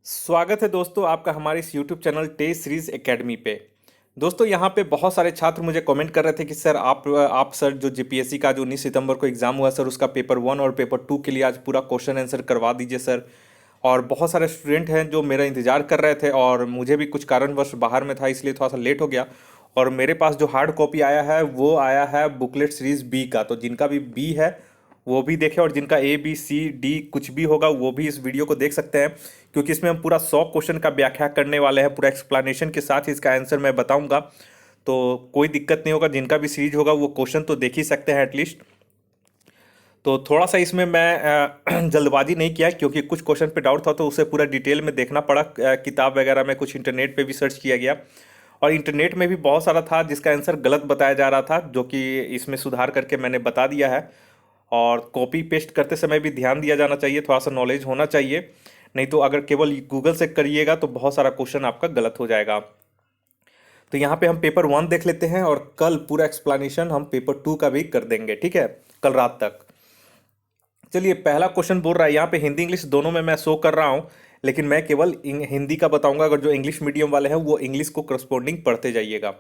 स्वागत है दोस्तों आपका हमारे इस YouTube channel test series academy पे। दोस्तों यहाँ पे बहुत सारे छात्र मुझे कमेंट कर रहे थे कि सर आप सर जो जीपीएससी का जो 19 सितंबर को एग्ज़ाम हुआ सर उसका पेपर 1 और पेपर 2 के लिए आज पूरा क्वेश्चन आंसर करवा दीजिए सर। और बहुत सारे स्टूडेंट हैं जो मेरा इंतज़ार कर रहे थे और मुझे भी कुछ कारणवश बाहर में था इसलिए थोड़ा सा लेट हो गया। और मेरे पास जो हार्ड कॉपी आया है वो आया है बुकलेट सीरीज बी का, तो जिनका भी बी है वो भी देखें और जिनका ए बी सी डी कुछ भी होगा वो भी इस वीडियो को देख सकते हैं, क्योंकि इसमें हम पूरा 100 क्वेश्चन का व्याख्या करने वाले हैं, पूरा एक्सप्लेनेशन के साथ ही इसका आंसर मैं बताऊंगा। तो कोई दिक्कत नहीं होगा, जिनका भी सीरीज होगा वो क्वेश्चन तो देख ही सकते हैं एटलीस्ट। तो थोड़ा सा इसमें मैं जल्दबाजी नहीं किया क्योंकि कुछ क्वेश्चन पे डाउट था तो उसे पूरा डिटेल में देखना पड़ा। किताब वगैरह में कुछ इंटरनेट पे भी सर्च किया गया और इंटरनेट में भी बहुत सारा था जिसका आंसर गलत बताया जा रहा था, जो कि इसमें सुधार करके मैंने बता दिया है। और कॉपी पेस्ट करते समय भी ध्यान दिया जाना चाहिए, थोड़ा सा नॉलेज होना चाहिए, नहीं तो अगर केवल गूगल से करिएगा तो बहुत सारा क्वेश्चन आपका गलत हो जाएगा। तो यहाँ पे हम पेपर 1 देख लेते हैं और कल पूरा एक्सप्लेनेशन हम पेपर 2 का भी कर देंगे, ठीक है, कल रात तक। चलिए पहला क्वेश्चन बोल रहा है, यहाँ पे हिंदी इंग्लिश दोनों में मैं शो कर रहा हूँ, लेकिन मैं केवल हिंदी का बताऊंगा। अगर जो इंग्लिश मीडियम वाले हैं वो इंग्लिश को करस्पॉन्डिंग पढ़ते जाइएगा।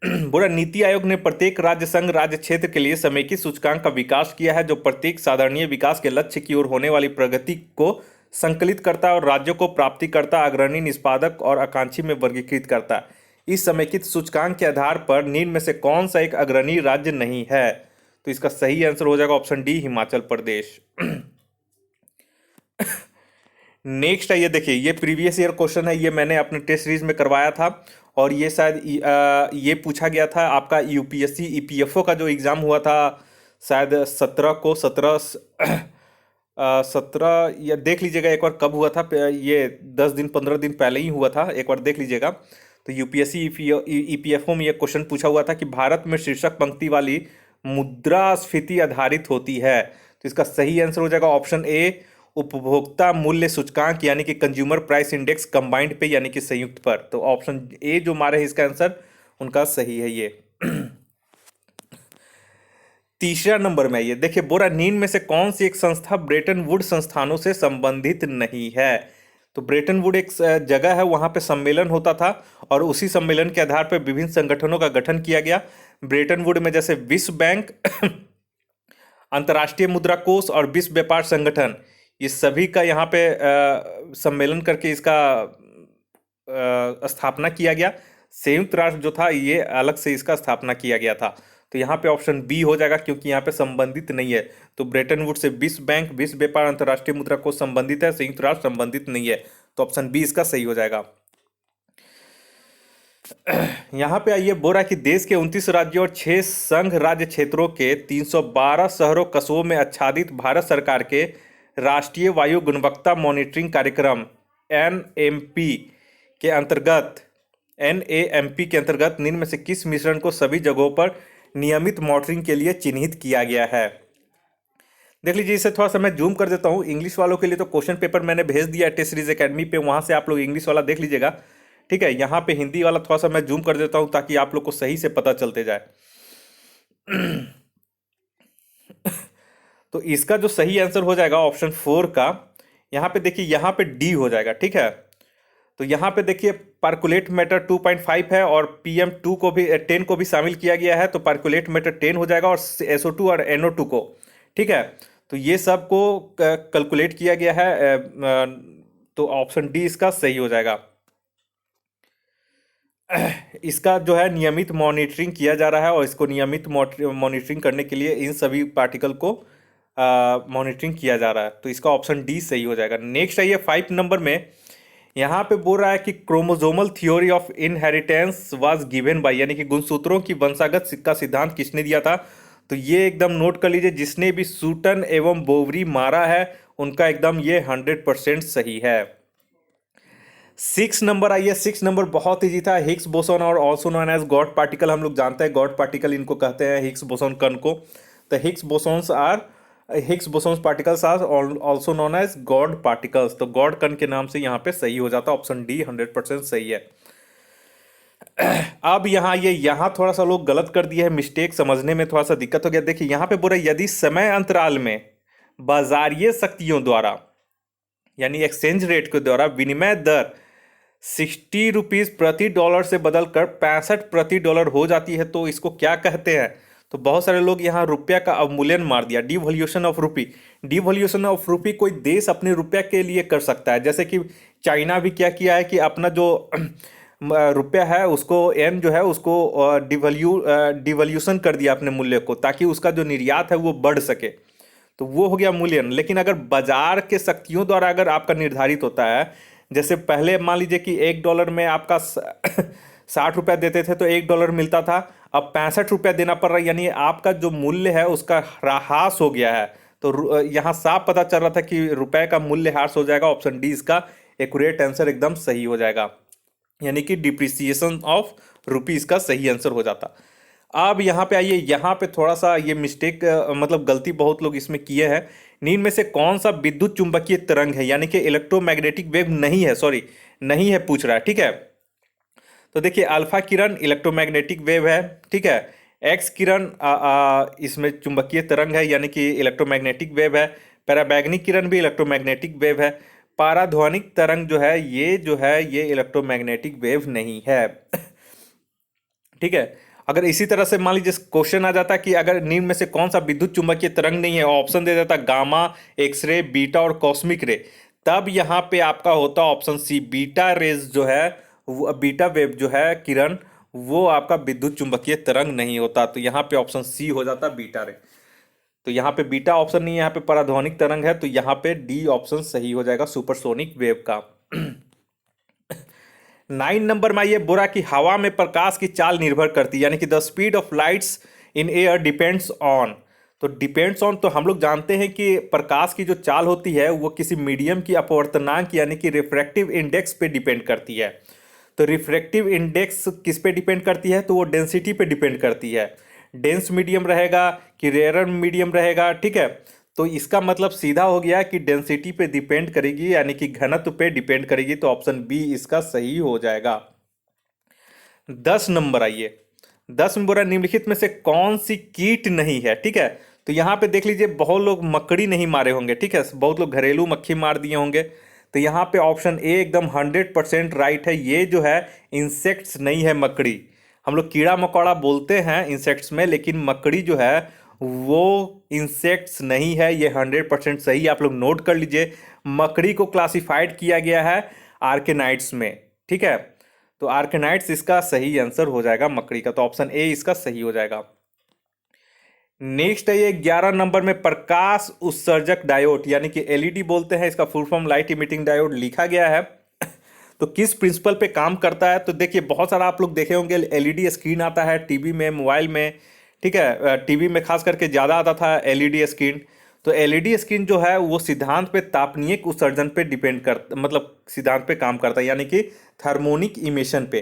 बोला नीति आयोग ने प्रत्येक राज्य संघ राज्य क्षेत्र के लिए समेकित सूचकांक का विकास किया है जो प्रत्येक साधारणीय विकास के लक्ष्य की ओर होने वाली प्रगति को संकलित करता है और राज्यों को प्राप्तिकर्ता अग्रणी निष्पादक और आकांक्षी में वर्गीकृत करता है। इस समेकित सूचकांक के आधार पर निम्न में से कौन सा एक अग्रणी राज्य नहीं है? तो इसका सही आंसर हो जाएगा option D, Himachal Pradesh. Next है, ये देखिए, ये प्रीवियस ईयर क्वेश्चन है, ये मैंने अपने टेस्ट सीरीज में करवाया था और ये शायद ये पूछा गया था आपका यूपीएससी ईपीएफओ का जो एग्ज़ाम हुआ था शायद 17 को, 17 या देख लीजिएगा एक बार कब हुआ था, ये 10 दिन 15 दिन पहले ही हुआ था, एक बार देख लीजिएगा। तो यूपीएससी ईपीएफओ में ये क्वेश्चन पूछा हुआ था कि भारत में शीर्षक पंक्ति वाली मुद्रास्फीति आधारित होती है। तो इसका सही आंसर हो जाएगा ऑप्शन ए, उपभोक्ता मूल्य सूचकांक यानी कि कंज्यूमर प्राइस इंडेक्स कंबाइंड पे यानी कि संयुक्त पर। तो ऑप्शन ए जो मारे है इसका आंसर उनका सही है ये। तीसरा नंबर में ये देखिए, बोरा नींद में से कौन सी एक संस्था ब्रेटन वुड संस्थानों से संबंधित नहीं है? तो ब्रेटन वुड एक जगह है, वहां पे सम्मेलन होता था और उसी सम्मेलन के आधार पर विभिन्न संगठनों का गठन किया गया। ब्रेटन वुड में जैसे विश्व बैंक, अंतर्राष्ट्रीय मुद्रा कोष और विश्व व्यापार संगठन, ये सभी का यहाँ पे सम्मेलन करके इसका स्थापना किया गया। संयुक्त राष्ट्र जो था ये अलग से इसका स्थापना किया गया था। तो यहाँ पे ऑप्शन बी हो जाएगा क्योंकि यहाँ पे संबंधित नहीं है। तो ब्रेटन वुड से विश्व बैंक, विश्व व्यापार, अंतर्राष्ट्रीय मुद्रा कोष संबंधित है, संयुक्त राष्ट्र संबंधित नहीं है। तो ऑप्शन बी इसका सही हो जाएगा। यहाँ पे आइए, बोरा कि देश के 29 राज्यों और 6 संघ राज्य क्षेत्रों के 312 शहरों कस्बों में आच्छादित भारत सरकार के राष्ट्रीय वायु गुणवत्ता मॉनिटरिंग कार्यक्रम एनएमपी के अंतर्गत निम्न में से किस मिश्रण को सभी जगहों पर नियमित मॉनिटरिंग के लिए चिन्हित किया गया है? देख लीजिए, इसे थोड़ा सा मैं जूम कर देता हूँ। इंग्लिश वालों के लिए तो क्वेश्चन पेपर मैंने भेज दिया है टेस्ट सीरीज एकेडमी पे, वहां से आप लोग इंग्लिश वाला देख लीजिएगा, ठीक है। यहाँ पे हिंदी वाला थोड़ा सा मैं जूम कर देता हूँ ताकि आप लोग को सही से पता चलते जाए। तो इसका जो सही आंसर हो जाएगा ऑप्शन 4 का, यहाँ पे देखिए, यहाँ पे डी हो जाएगा, ठीक है। तो यहाँ पे देखिए पार्कुलेट मैटर 2.5 है और PM2 को भी 10 को भी शामिल किया गया है, तो पार्कुलेट मैटर 10 हो जाएगा और SO2 और NO2 को, ठीक है। तो ये सब को कैलकुलेट किया गया है, तो ऑप्शन डी इसका सही हो जाएगा। इसका जो है नियमित मॉनिटरिंग किया जा रहा है और इसको नियमित मॉनिटरिंग करने के लिए इन सभी पार्टिकल को मॉनिटरिंग किया जा रहा है। तो इसका ऑप्शन डी सही हो जाएगा। नेक्स्ट है ये 5 नंबर में, यहाँ पे बोल रहा है कि chromosomal theory of inheritance was given by, यानी कि गुणसूत्रों की वंशागत का सिद्धांत किसने दिया था? तो ये एकदम नोट कर लीजिए, जिसने भी सूटन एवं बोवरी मारा है उनका एकदम ये 100% सही है। 6 नंबर आइए, 6 नंबर बहुत ईजी था। हिग्स बोसोन और also known as God particle, हम लोग जानते हैं गॉड पार्टिकल इनको कहते हैं, हिग्स बोसोन कण को। तो Higgs bosons particles are also known as God particles. तो गॉड कण के नाम से यहाँ पे सही हो जाता है, ऑप्शन डी 100% सही है। अब यहाँ थोड़ा सा लोग गलत कर दिया है, मिस्टेक समझने में थोड़ा सा दिक्कत हो गया। देखिए यहाँ पे बोल रहा है यदि समय अंतराल में बाजारीय शक्तियों द्वारा यानी एक्सचेंज रेट के द्वारा विनिमय दर 60 रुपीज प्रति डॉलर से बदलकर 65 प्रति डॉलर हो जाती है, तो इसको क्या कहते हैं? तो बहुत सारे लोग यहाँ रुपया का अवमूल्यन मार दिया, devaluation of rupee. Devaluation of rupee कोई देश अपने रुपया के लिए कर सकता है, जैसे कि चाइना भी क्या किया है कि अपना जो रुपया है उसको एन जो है उसको डिवैल्यूएशन कर दिया अपने मूल्य को, ताकि उसका जो निर्यात है वो बढ़ सके। तो वो हो गया मूल्यन। लेकिन अगर बाजार के शक्तियों द्वारा अगर आपका निर्धारित होता है, जैसे पहले मान लीजिए कि $1 में आपका 60 रुपया देते थे तो $1 मिलता था, अब 65 रुपया देना पड़ रहा है, यानी आपका जो मूल्य है उसका ह्रास हो गया है। तो यहाँ साफ पता चल रहा था कि रुपए का मूल्य ह्रास हो जाएगा। ऑप्शन डी इसका एक्यूरेट आंसर एकदम सही हो जाएगा, यानी कि डिप्रिसिएशन ऑफ रुपी इसका सही आंसर हो जाता। अब यहाँ पे आइए, यहाँ पे थोड़ा सा ये मिस्टेक मतलब गलती बहुत लोग इसमें किए हैं। निम्न में से कौन सा विद्युत चुंबकीय तरंग है, यानी कि इलेक्ट्रोमैग्नेटिक वेव नहीं है, सॉरी नहीं है पूछ रहा है, ठीक है। तो देखिए अल्फा किरण इलेक्ट्रोमैग्नेटिक वेव है, ठीक है। एक्स किरण इसमें चुंबकीय तरंग है, यानी कि इलेक्ट्रोमैग्नेटिक वेव है। पराबैंगनी किरण भी इलेक्ट्रोमैग्नेटिक वेव है। पाराध्वनिक तरंग जो है ये इलेक्ट्रोमैग्नेटिक वेव नहीं है। ठीक है। अगर इसी तरह से मान लीजिए क्वेश्चन आ जाता कि अगर निम्न में से कौन सा विद्युत चुंबकीय तरंग नहीं है, ऑप्शन दे देता गामा, एक्सरे, बीटा और कॉस्मिक रे, तब यहाँ पे आपका होता ऑप्शन सी, बीटा रेज जो है बीटा वेव जो है किरण, वो आपका विद्युत चुंबकीय तरंग नहीं होता। तो यहाँ पे ऑप्शन सी हो जाता बीटा रे। तो यहाँ पे बीटा ऑप्शन नहीं है, यहाँ पे पराध्वनिक तरंग है, तो यहाँ पे डी ऑप्शन सही हो जाएगा सुपरसोनिक वेव का। 9 नंबर में ये बोरा कि हवा में प्रकाश की चाल निर्भर करती है, यानी कि the speed of lights in air depends on. तो डिपेंड्स ऑन, तो हम लोग जानते हैं कि प्रकाश की जो चाल होती है वो किसी मीडियम की अपवर्तनांक यानी कि रिफ्रैक्टिव इंडेक्स पे डिपेंड करती है। तो रिफ्रैक्टिव इंडेक्स किस पे डिपेंड करती है? तो वो डेंसिटी पे डिपेंड करती है। डेंस मीडियम रहेगा कि रेयर मीडियम रहेगा, ठीक है। तो इसका मतलब सीधा हो गया कि डेंसिटी पे डिपेंड करेगी, यानी कि घनत्व पे डिपेंड करेगी। तो ऑप्शन बी इसका सही हो जाएगा। 10 नंबर आइए, 10 में बोला निम्नलिखित में से कौन सी कीट नहीं है, ठीक है। तो यहाँ पे देख लीजिए बहुत लोग मकड़ी नहीं मारे होंगे, ठीक है, बहुत लोग घरेलू मक्खी मार दिए होंगे। तो यहाँ पे ऑप्शन ए एकदम 100% राइट है। ये जो है इंसेक्ट्स नहीं है, मकड़ी। हम लोग कीड़ा मकोड़ा बोलते हैं इंसेक्ट्स में, लेकिन मकड़ी जो है वो इंसेक्ट्स नहीं है। ये 100% सही, आप लोग नोट कर लीजिए। मकड़ी को क्लासिफाइड किया गया है आर्केनाइड्स में, ठीक है। तो आर्केनाइड्स इसका सही आंसर हो जाएगा मकड़ी का, तो ऑप्शन ए इसका सही हो जाएगा। नेक्स्ट है ये 11 नंबर में प्रकाश उत्सर्जक डायोड, यानी कि एलईडी बोलते हैं, इसका full form light emitting diode लिखा गया है। तो किस प्रिंसिपल पे काम करता है? तो देखिए बहुत सारा आप लोग देखे होंगे एलईडी स्क्रीन आता है टीवी में, मोबाइल में, ठीक है। टीवी में खास करके ज़्यादा आता था एलईडी स्क्रीन। तो एलईडी स्क्रीन जो है वो सिद्धांत पे तापनीयक उत्सर्जन पे डिपेंड कर मतलब सिद्धांत पे काम करता है, यानी कि थर्मोनिक इमिशन पे।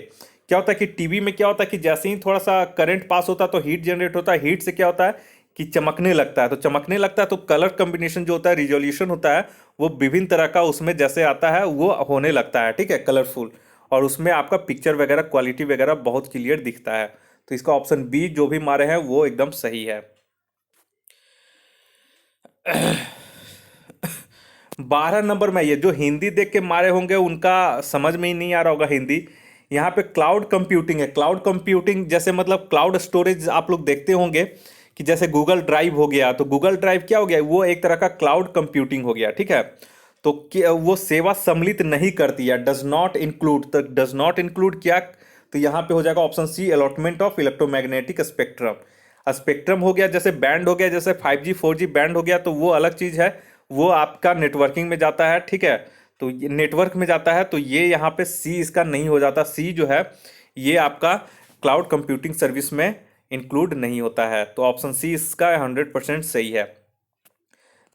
क्या होता है कि टीवी में क्या होता है कि जैसे ही थोड़ा सा करंट पास होता है तो हीट जनरेट होता है। हीट से क्या होता है कि चमकने लगता है, तो चमकने लगता है तो कलर कम्बिनेशन जो होता है, रिजोल्यूशन होता है, वो विभिन्न तरह का उसमें जैसे आता है वो होने लगता है, ठीक है, कलरफुल। और उसमें आपका पिक्चर वगैरह क्वालिटी वगैरह बहुत क्लियर दिखता है। तो इसका ऑप्शन बी जो भी मारे हैं वो एकदम सही है। 12 नंबर में ये जो हिंदी देख के मारे होंगे उनका समझ में ही नहीं आ रहा होगा हिंदी। यहाँ पे क्लाउड कंप्यूटिंग है। क्लाउड कंप्यूटिंग जैसे मतलब क्लाउड स्टोरेज आप लोग देखते होंगे कि जैसे गूगल ड्राइव हो गया, तो गूगल ड्राइव क्या हो गया, वो एक तरह का क्लाउड कंप्यूटिंग हो गया, ठीक है। तो वो सेवा सम्मिलित नहीं करती है, डज नॉट इंक्लूड। तो डज नॉट इंक्लूड क्या? तो यहाँ पे हो जाएगा option C, allotment of electromagnetic spectrum. Spectrum हो गया, जैसे बैंड हो गया, जैसे 5G 4G बैंड हो गया, तो वो अलग चीज़ है, वो आपका नेटवर्किंग में जाता है, ठीक है। तो ये नेटवर्क में जाता है, तो ये यहाँ पे सी इसका नहीं हो जाता। सी जो है ये आपका क्लाउड कंप्यूटिंग सर्विस में इंक्लूड नहीं होता है। तो ऑप्शन सी इसका 100% सही है।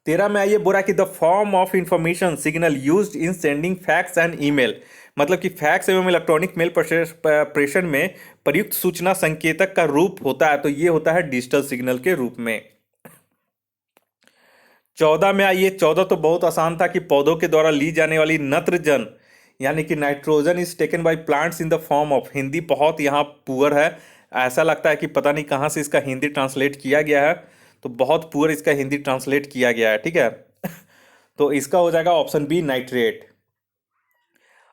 13 में आइए, बोला कि the form of information signal used in sending fax and email, मतलब कि फैक्स एवं इलेक्ट्रॉनिक मेल प्रेषण में प्रयुक्त सूचना संकेतक का रूप होता है, तो ये होता है डिजिटल सिग्नल के रूप में। 14 में आइए, 14 तो बहुत आसान था कि पौधों के द्वारा ली जाने वाली नत्रजन यानी कि nitrogen is taken by plants in the form of. Hindi बहुत यहाँ पुअर है, ऐसा लगता है कि पता नहीं कहाँ से इसका हिंदी ट्रांसलेट किया गया है, तो बहुत पुअर इसका हिंदी ट्रांसलेट किया गया है, ठीक है। तो इसका हो जाएगा ऑप्शन बी नाइट्रेट।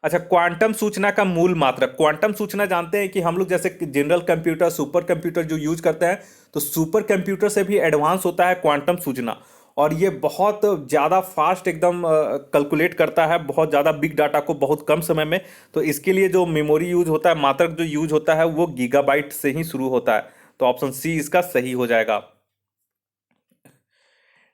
अच्छा, क्वांटम सूचना का मूल मात्रक। क्वांटम सूचना जानते हैं कि हम लोग जैसे जनरल कंप्यूटर, सुपर कंप्यूटर जो यूज करते हैं, तो सुपर कंप्यूटर से भी एडवांस होता है क्वांटम सूचना। और ये बहुत ज़्यादा फास्ट एकदम कैलकुलेट करता है बहुत ज़्यादा बिग डाटा को बहुत कम समय में। तो इसके लिए जो मेमोरी यूज होता है, मात्रक जो यूज होता है, वो गीगाबाइट से ही शुरू होता है। तो ऑप्शन सी इसका सही हो जाएगा।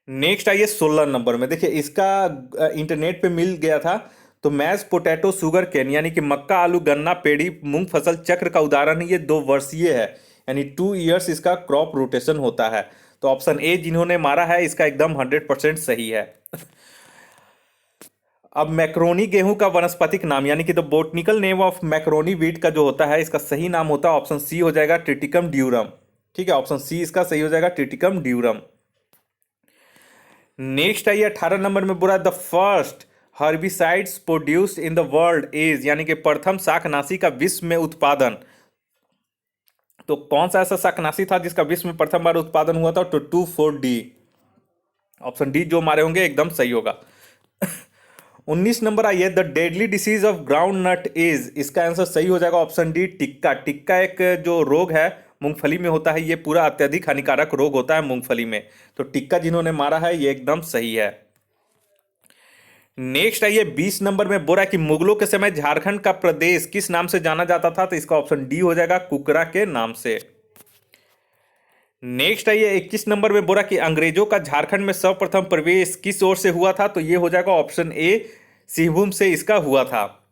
नेक्स्ट आइए 16 नंबर में। देखिए इसका इंटरनेट पे मिल गया था। तो मैश पोटैटो शुगर केन यानी कि मक्का, आलू, गन्ना, पेड़ी, मूंग फसल चक्र का उदाहरण है। ये 2 वर्षीय है, यानी 2 ईयर्स इसका क्रॉप रोटेशन होता है। तो ऑप्शन ए जिन्होंने मारा है इसका एकदम 100% सही है। अब मैक्रोनी गेहूं का वनस्पतिक नाम यानी कि the botanical name of macaroni wheat का जो होता है, इसका सही नाम होता है ऑप्शन सी हो जाएगा ट्रिटिकम ड्यूरम। ठीक है, ऑप्शन सी इसका सही हो जाएगा ट्रिटिकम ड्यूरम। नेक्स्ट आइए 18 नंबर में बोला the first herbicides produced in the world is यानी कि प्रथम शाकनाशी का विश्व में उत्पादन। तो कौन सा ऐसा शाकनाशी था जिसका विश्व में प्रथम बार उत्पादन हुआ था? तो 2,4-D। ऑप्शन डी जो मारे होंगे एकदम सही होगा। 19 नंबर आइए the deadly disease of groundnut is. इसका आंसर सही हो जाएगा ऑप्शन डी टिक्का। टिक्का एक जो रोग है मूंगफली में होता है, ये पूरा अत्यधिक हानिकारक रोग होता है मूंगफली में। तो टिक्का जिन्होंने मारा है ये एकदम सही है। नेक्स्ट आइए 20 नंबर में बोला कि मुगलों के समय झारखंड का प्रदेश किस नाम से जाना जाता था? तो इसका ऑप्शन डी हो जाएगा कुकरा के नाम से। नेक्स्ट आइए 21 नंबर में बोला कि अंग्रेजों का झारखंड में सर्वप्रथम प्रवेश किस ओर से हुआ था? तो ये हो जाएगा ऑप्शन ए सिंहभूम से इसका हुआ था।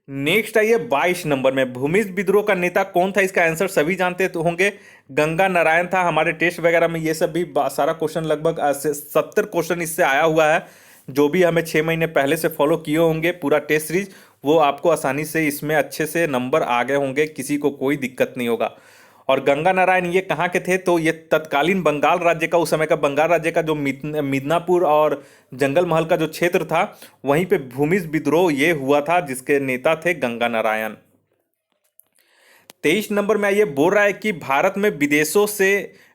नेक्स्ट आइए 22 नंबर में भूमिज विद्रोह का नेता कौन था? इसका आंसर सभी जानते तो होंगे, गंगा नारायण था। हमारे टेस्ट वगैरह में ये सब भी सारा क्वेश्चन लगभग 70 क्वेश्चन इससे आया हुआ है। जो भी हमें 6 महीने पहले से फॉलो किए होंगे पूरा टेस्ट सीरीज, वो आपको आसानी से इसमें अच्छे से नंबर आ गए होंगे, किसी को कोई दिक्कत नहीं होगा। और गंगा नारायण ये कहाँ के थे? तो ये तत्कालीन बंगाल राज्य का, उस समय का बंगाल राज्य का जो मिदनापुर और जंगल महल का जो क्षेत्र था, वहीं पे भूमिज विद्रोह ये हुआ था, जिसके नेता थे गंगा नारायण। 23 नंबर में आइए बोल रहा है कि भारत में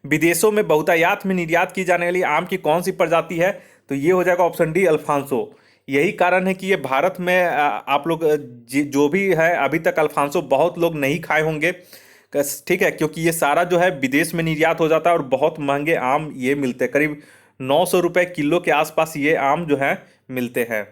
विदेशों में बहुतायात में निर्यात की जाने वाली आम की कौन सी प्रजाति है? तो ये हो जाएगा ऑप्शन डी अल्फांसो। यही कारण है कि ये भारत में आप लोग जो भी है अभी तक अल्फांसो बहुत लोग नहीं खाए होंगे, ठीक है, क्योंकि ये सारा जो है विदेश में निर्यात हो जाता है और बहुत महंगे आम ये मिलते हैं, करीब 900 रुपए किलो के आसपास ये आम जो है मिलते हैं।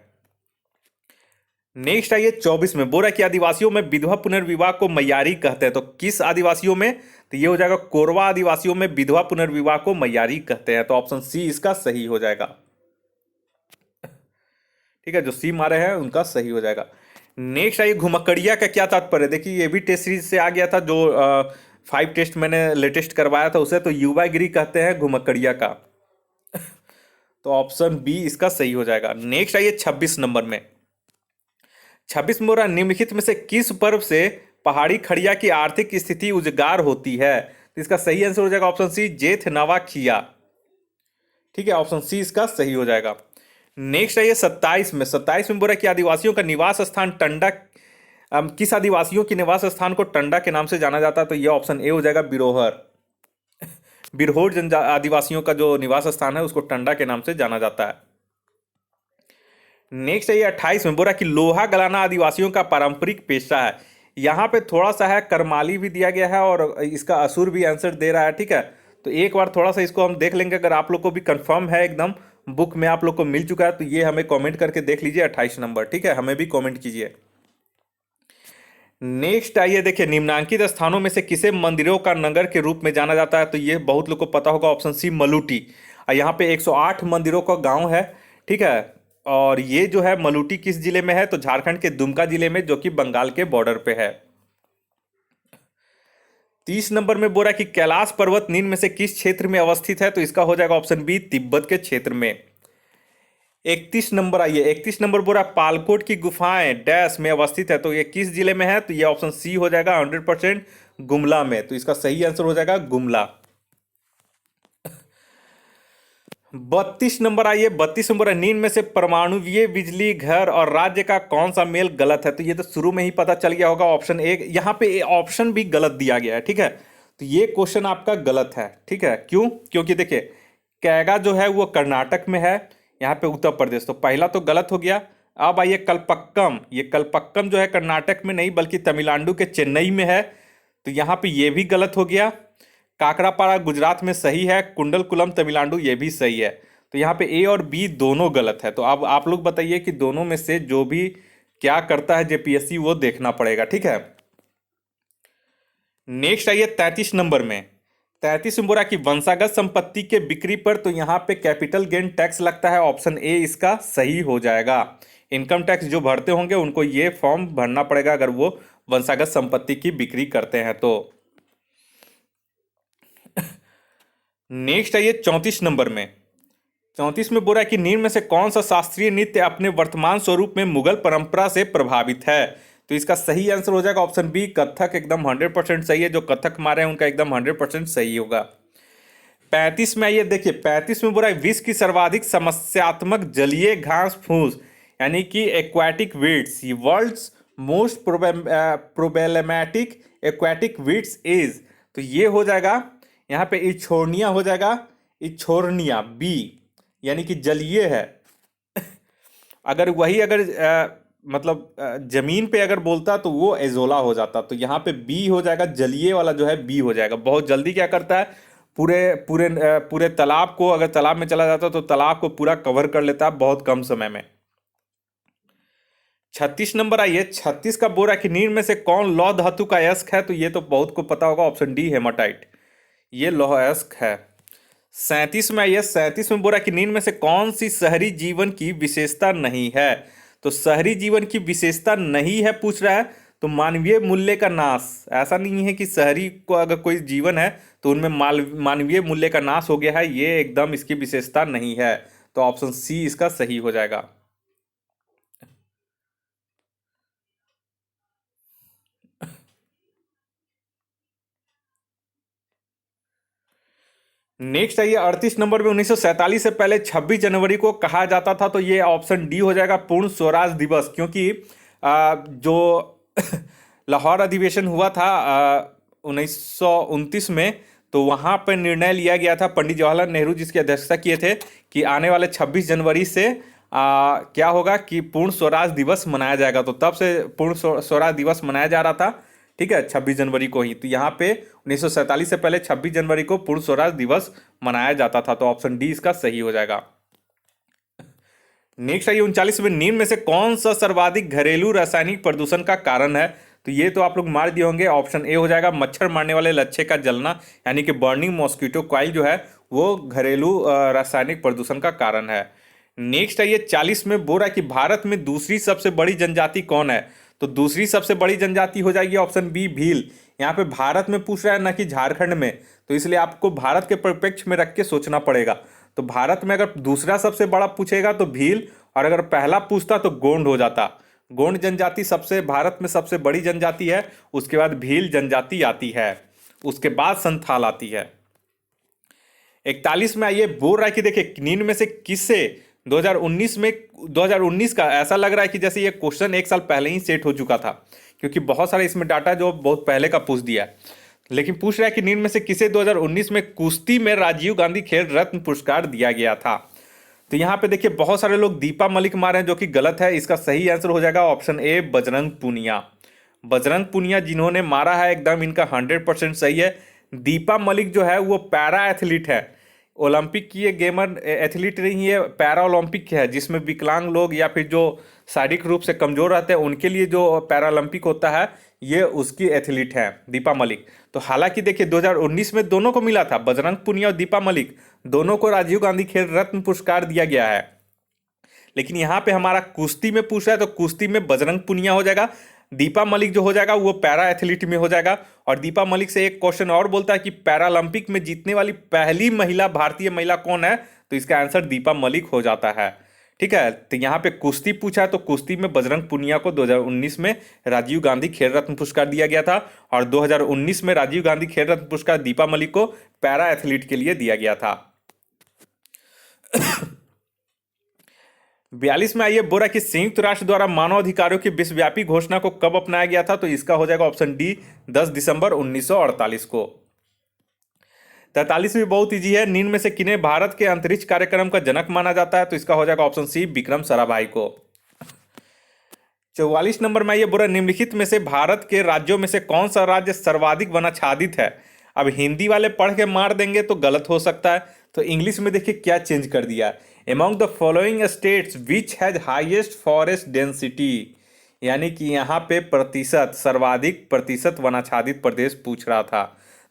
नेक्स्ट आइए 24 में बोला कि आदिवासियों में विधवा पुनर्विवाह को मयारी कहते हैं। तो किस आदिवासियों में? तो ये हो जाएगा कोरवा आदिवासियों में विधवा पुनर्विवाह को मयारी कहते हैं। तो ऑप्शन सी इसका सही हो जाएगा। ठीक है, जो सी मारे हैं उनका सही हो जाएगा। नेक्स्ट आइए घुमक्कड़िया का क्या तात्पर्य? देखिए ये भी टेस्ट सीरीज से आ गया था, जो 5 टेस्ट मैंने लेटेस्ट करवाया था उसे। तो युवागिरी कहते हैं घुमक्कड़िया का। तो ऑप्शन बी इसका सही हो जाएगा। नेक्स्ट आइए 26 नंबर में। 26 में बोला निम्नलिखित में से किस पर्व से पहाड़ी खड़िया की आर्थिक स्थिति उजगार होती है? तो इसका सही आंसर हो जाएगा ऑप्शन सी जेठ नवा खिया। ठीक है, ऑप्शन सी इसका सही हो जाएगा। नेक्स्ट आइए 27 में बोला कि आदिवासियों का निवास स्थान टंडा, किस आदिवासियों के निवास स्थान को टंडा के नाम से जाना जाता है? तो यह ऑप्शन ए हो जाएगा बिरोहर। बिरहोर आदिवासियों का जो निवास स्थान है उसको टंडा के नाम से जाना जाता है। नेक्स्ट है 28 में बोला कि लोहा गलाना आदिवासियों का पारंपरिक पेशा है। यहाँ पे थोड़ा सा है करमाली भी दिया गया है और इसका असुर भी आंसर दे रहा है। ठीक है, तो एक बार थोड़ा सा इसको हम देख लेंगे, अगर आप लोग को भी कंफर्म है एकदम बुक में आप लोग को मिल चुका है तो ये हमें कमेंट करके देख लीजिए 28 नंबर। ठीक है, हमें भी कमेंट कीजिए। नेक्स्ट आइए देखिए निम्नांकित स्थानों में से किसे मंदिरों का नगर के रूप में जाना जाता है? तो ये बहुत लोग को पता होगा, ऑप्शन सी मलूटी। और यहाँ पे 108 मंदिरों का गांव है। ठीक है, और ये जो है मलूटी किस जिले में है? तो झारखंड के दुमका जिले में, जो कि बंगाल के बॉर्डर पे है। 30 नंबर में बोला कि कैलाश पर्वत निम्न में से किस क्षेत्र में अवस्थित है? तो इसका हो जाएगा ऑप्शन बी तिब्बत के क्षेत्र में। 31 नंबर आइए 31 नंबर बोला पालकोट की गुफाएं डैश में अवस्थित है। तो ये किस जिले में है? तो ये ऑप्शन सी हो जाएगा 100% गुमला में। तो इसका सही आंसर हो जाएगा गुमला। 32 नंबर आइए 32 नंबर निम्न में से परमाणुवीय बिजली घर और राज्य का कौन सा मेल गलत है? तो ये तो शुरू में ही पता चल गया होगा, ऑप्शन ए। यहाँ पे ऑप्शन भी गलत दिया गया है। ठीक है, तो ये क्वेश्चन आपका गलत है। ठीक है, क्यों? क्योंकि देखिए कैगा जो है वो कर्नाटक में है, यहाँ पे उत्तर प्रदेश। तो पहला तो गलत हो गया। अब आइए कलपक्कम, ये कलपक्कम जो है कर्नाटक में नहीं बल्कि तमिलनाडु के चेन्नई में है, तो यहाँ पे ये भी गलत हो गया। काकरापाड़ा गुजरात में सही है, कुंडलकुलम तमिलनाडु ये भी सही है। तो यहाँ पे ए और बी दोनों गलत है। तो अब आप लोग बताइए कि दोनों में से जो भी क्या करता है जेपीएससी वो देखना पड़ेगा, ठीक है। नेक्स्ट आइए 33 नंबर में। 33 में बोला कि वंशागत संपत्ति के बिक्री पर, तो यहाँ पे कैपिटल गेन टैक्स लगता है, ऑप्शन ए इसका सही हो जाएगा। इनकम टैक्स जो भरते होंगे उनको ये फॉर्म भरना पड़ेगा अगर वो वंशागत संपत्ति की बिक्री करते हैं तो। नेक्स्ट आइए 34 नंबर में। 34 में बोला कि निम्न में से कौन सा शास्त्रीय नृत्य अपने वर्तमान स्वरूप में मुगल परंपरा से प्रभावित है, तो इसका सही आंसर हो जाएगा ऑप्शन बी कथक, एकदम 100% सही है। जो कथक मारे हैं उनका एकदम 100% सही होगा। 35 में आइए देखिए, 35 में बोला विश्व की सर्वाधिक समस्यात्मक जलीय घास फूस यानी कि aquatic weeds, world's most problematic aquatic weeds is, तो ये हो जाएगा यहाँ पे इछोरनिया हो जाएगा, इछोरनिया बी, यानी कि जलीय है। अगर वही अगर जमीन पे अगर बोलता तो वो एजोला हो जाता, तो यहाँ पे बी हो जाएगा, जलीय वाला जो है बी हो जाएगा। बहुत जल्दी क्या करता है, पूरे पूरे पूरे तालाब को, अगर तालाब में चला जाता तो तालाब को पूरा कवर कर लेता है बहुत कम समय में। 36 नंबर आइए। 36 का बोरा कि निम्न में से कौन लौह धातु का अयस्क है, तो ये तो बहुत को पता होगा, ऑप्शन डी हेमाटाइट, ये लौह अयस्क है। 37 में आइए। 37 में बोरा कि निम्न में से कौन सी शहरी जीवन की विशेषता नहीं है, तो शहरी जीवन की विशेषता नहीं है पूछ रहा है, तो मानवीय मूल्य का नाश। ऐसा नहीं है कि शहरी को अगर कोई जीवन है तो उनमें मानवीय मूल्य का नाश हो गया है, ये एकदम इसकी विशेषता नहीं है। तो ऑप्शन सी इसका सही हो जाएगा। नेक्स्ट आइए 38 नंबर में। 1947 से पहले 26 जनवरी को कहा जाता था, तो ये ऑप्शन डी हो जाएगा पूर्ण स्वराज दिवस, क्योंकि जो लाहौर अधिवेशन हुआ था 1929 में, तो वहाँ पर निर्णय लिया गया था, पंडित जवाहरलाल नेहरू जिसकी अध्यक्षता किए थे, कि आने वाले 26 जनवरी से क्या होगा कि पूर्ण स्वराज दिवस मनाया जाएगा। तो तब से पूर्ण स्वराज दिवस मनाया जा रहा था, ठीक है, 26 जनवरी को ही। तो यहाँ पे 1947 से पहले 26 जनवरी को पूर्ण स्वराज दिवस मनाया जाता था, तो ऑप्शन डी इसका सही हो जाएगा। नेक्स्ट आइए 39 में। निम्न में से कौन सा सर्वाधिक घरेलू रासायनिक प्रदूषण का कारण है, तो ये तो आप लोग मार दिए होंगे, ऑप्शन ए हो जाएगा मच्छर मारने वाले लच्छे का जलना, यानी कि बर्निंग मॉस्किटो कॉइल जो है वो घरेलू रासायनिक प्रदूषण का कारण है। नेक्स्ट आइए 40 में। बोल रहा है कि भारत में दूसरी सबसे बड़ी जनजाति कौन है, तो दूसरी सबसे बड़ी जनजाति हो जाएगी ऑप्शन बी भील। यहाँ पे भारत में पूछ रहा है ना कि झारखंड में, तो इसलिए आपको भारत के परिप्रेक्ष्य में रख के सोचना पड़ेगा। तो भारत में अगर दूसरा सबसे बड़ा पूछेगा तो भील, और अगर पहला पूछता तो गोंड हो जाता। गोंड जनजाति सबसे भारत में सबसे बड़ी जनजाति है, उसके बाद भील जनजाति आती है, उसके बाद संथाल आती है। 41 में आइए। बोल रहा है कि देखिए निम्न में से किससे 2019 का ऐसा लग रहा है कि जैसे ये क्वेश्चन एक साल पहले ही सेट हो चुका था, क्योंकि बहुत सारा इसमें डाटा जो बहुत पहले का पूछ दिया है, लेकिन पूछ रहा है कि निम्न में से किसे 2019 में कुश्ती में राजीव गांधी खेल रत्न पुरस्कार दिया गया था। तो यहाँ पे देखिए बहुत सारे लोग दीपा मलिक मारे हैं, जो कि गलत है। इसका सही आंसर हो जाएगा ऑप्शन ए बजरंग पुनिया। बजरंग पुनिया जिन्होंने मारा है, एकदम इनका 100% सही है। दीपा मलिक जो है वो पैरा एथलीट है, ओलंपिक की ये गेमर एथलीट नहीं है, पैरा ओलंपिक है, जिसमें विकलांग लोग या फिर जो शारीरिक रूप से कमजोर रहते हैं उनके लिए जो पैरा ओलंपिक होता है, ये उसकी एथलीट है दीपा मलिक। तो हालांकि देखिए 2019 में दोनों को मिला था, बजरंग पुनिया और दीपा मलिक दोनों को राजीव गांधी खेल रत्न पुरस्कार दिया गया है। लेकिन यहाँ पे हमारा कुश्ती में पूछ रहा है, तो कुश्ती में बजरंग पुनिया हो जाएगा, दीपा मलिक जो हो जाएगा वो पैरा एथलीट में हो जाएगा। और दीपा मलिक से एक क्वेश्चन और बोलता है कि पैरालंपिक में जीतने वाली पहली महिला भारतीय महिला कौन है, तो इसका आंसर दीपा मलिक हो जाता है, ठीक है। तो यहाँ पे कुश्ती पूछा है, तो कुश्ती में बजरंग पुनिया को 2019 में राजीव गांधी खेल रत्न पुरस्कार दिया गया था, और 2019 में राजीव गांधी खेल रत्न पुरस्कार दीपा मलिक को पैरा एथलीट के लिए दिया गया था। 42 में आइए। बोरा कि संयुक्त राष्ट्र द्वारा मानव अधिकारों की विश्वव्यापी घोषणा को कब अपनाया गया था, तो इसका हो जाएगा ऑप्शन डी 10 दिसंबर 1948 को। 43 भी बहुत इजी है। निम्न में से किन्हें भारत के अंतरिक्ष कार्यक्रम का जनक माना जाता है? तो इसका हो जाएगा ऑप्शन सी, विक्रम साराभाई को। 44 नंबर में ये बुरा, निम्नलिखित में से भारत के राज्यों में से कौन सा राज्य सर्वाधिक वनाच्छादित है? अब हिंदी वाले पढ़ के मार देंगे तो गलत हो सकता है, तो इंग्लिश में देखिए क्या चेंज कर दिया। Among the following states which has highest forest density, यानी कि यहाँ पे प्रतिशत, सर्वाधिक प्रतिशत वनाच्छादित प्रदेश पूछ रहा था।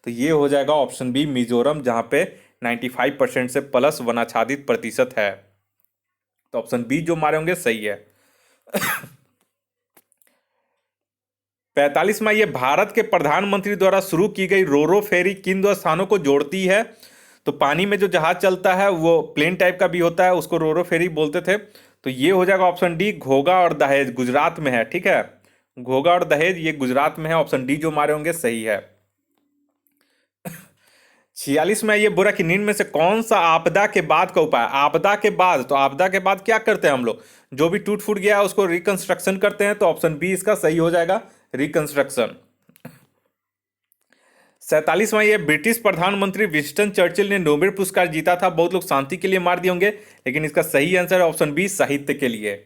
तो ये हो जाएगा ऑप्शन बी, मिजोरम, जहाँ पे 95% से प्लस वनाच्छादित प्रतिशत है। तो ऑप्शन बी जो मारे होंगे सही है। 45 में ये, भारत के प्रधानमंत्री द्वारा शुरू की गई रोरो फेरी किन दो स्थानों को जोड़ती है? तो पानी में जो जहाज चलता है वो प्लेन टाइप का भी होता है, उसको रोरो फेरी बोलते थे। तो ये हो जाएगा ऑप्शन डी, घोघा और दहेज, गुजरात में है। ठीक है, घोघा और दहेज ये गुजरात में है। ऑप्शन डी जो मारे होंगे सही है। 46 में ये, बुरा कि निम्न में से कौन सा आपदा के बाद का उपाय? आपदा के बाद, तो आपदा के बाद क्या करते हैं हम लोग? जो भी टूट फूट गया है उसको रिकंस्ट्रक्शन करते हैं। तो ऑप्शन बी इसका सही हो जाएगा, रिकंस्ट्रक्शन। 47 में ये, ब्रिटिश प्रधानमंत्री विंस्टन चर्चिल ने नोबेल पुरस्कार जीता था। बहुत लोग शांति के लिए मार दिए होंगे, लेकिन इसका सही आंसर है ऑप्शन बी, साहित्य के लिए।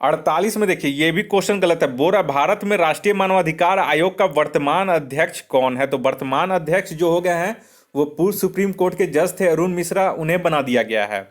48 में देखिए, ये भी क्वेश्चन गलत है। बोरा, भारत में राष्ट्रीय मानवाधिकार आयोग का वर्तमान अध्यक्ष कौन है? तो वर्तमान अध्यक्ष जो हो गए हैं वो पूर्व सुप्रीम कोर्ट के जज थे अरुण मिश्रा, उन्हें बना दिया गया है।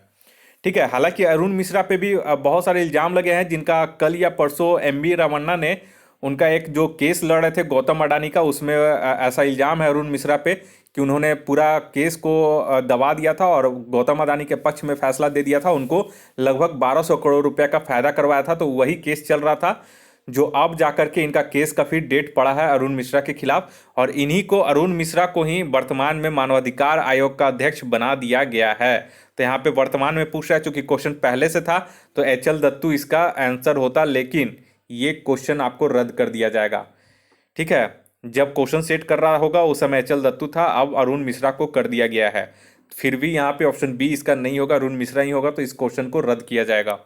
ठीक है, हालांकि अरुण मिश्रा पे भी बहुत सारे इल्जाम लगे हैं, जिनका कल या परसों एमबी रामन्ना ने उनका एक जो केस लड़ रहे थे गौतम अडानी का, उसमें ऐसा इल्जाम है अरुण मिश्रा पे कि उन्होंने पूरा केस को दबा दिया था और गौतम अडानी के पक्ष में फैसला दे दिया था। उनको लगभग 1200 करोड़ रुपए का फायदा करवाया था। तो वही केस चल रहा था, जो अब जाकर के इनका केस का फिर डेट पड़ा है अरुण मिश्रा के खिलाफ, और इन्हीं को, अरुण मिश्रा को ही वर्तमान में मानवाधिकार आयोग का अध्यक्ष बना दिया गया है। तो यहाँ पे वर्तमान में पूछ रहा है, चूंकि क्वेश्चन पहले से था तो एचएल दत्तू इसका आंसर होता, लेकिन ये क्वेश्चन आपको रद्द कर दिया जाएगा। ठीक है, जब क्वेश्चन सेट कर रहा होगा उस समय एचएल दत्तू था, अब अरुण मिश्रा को कर दिया गया है। फिर भी यहाँ पे ऑप्शन बी इसका नहीं होगा, अरुण मिश्रा ही होगा, तो इस क्वेश्चन को रद्द किया जाएगा।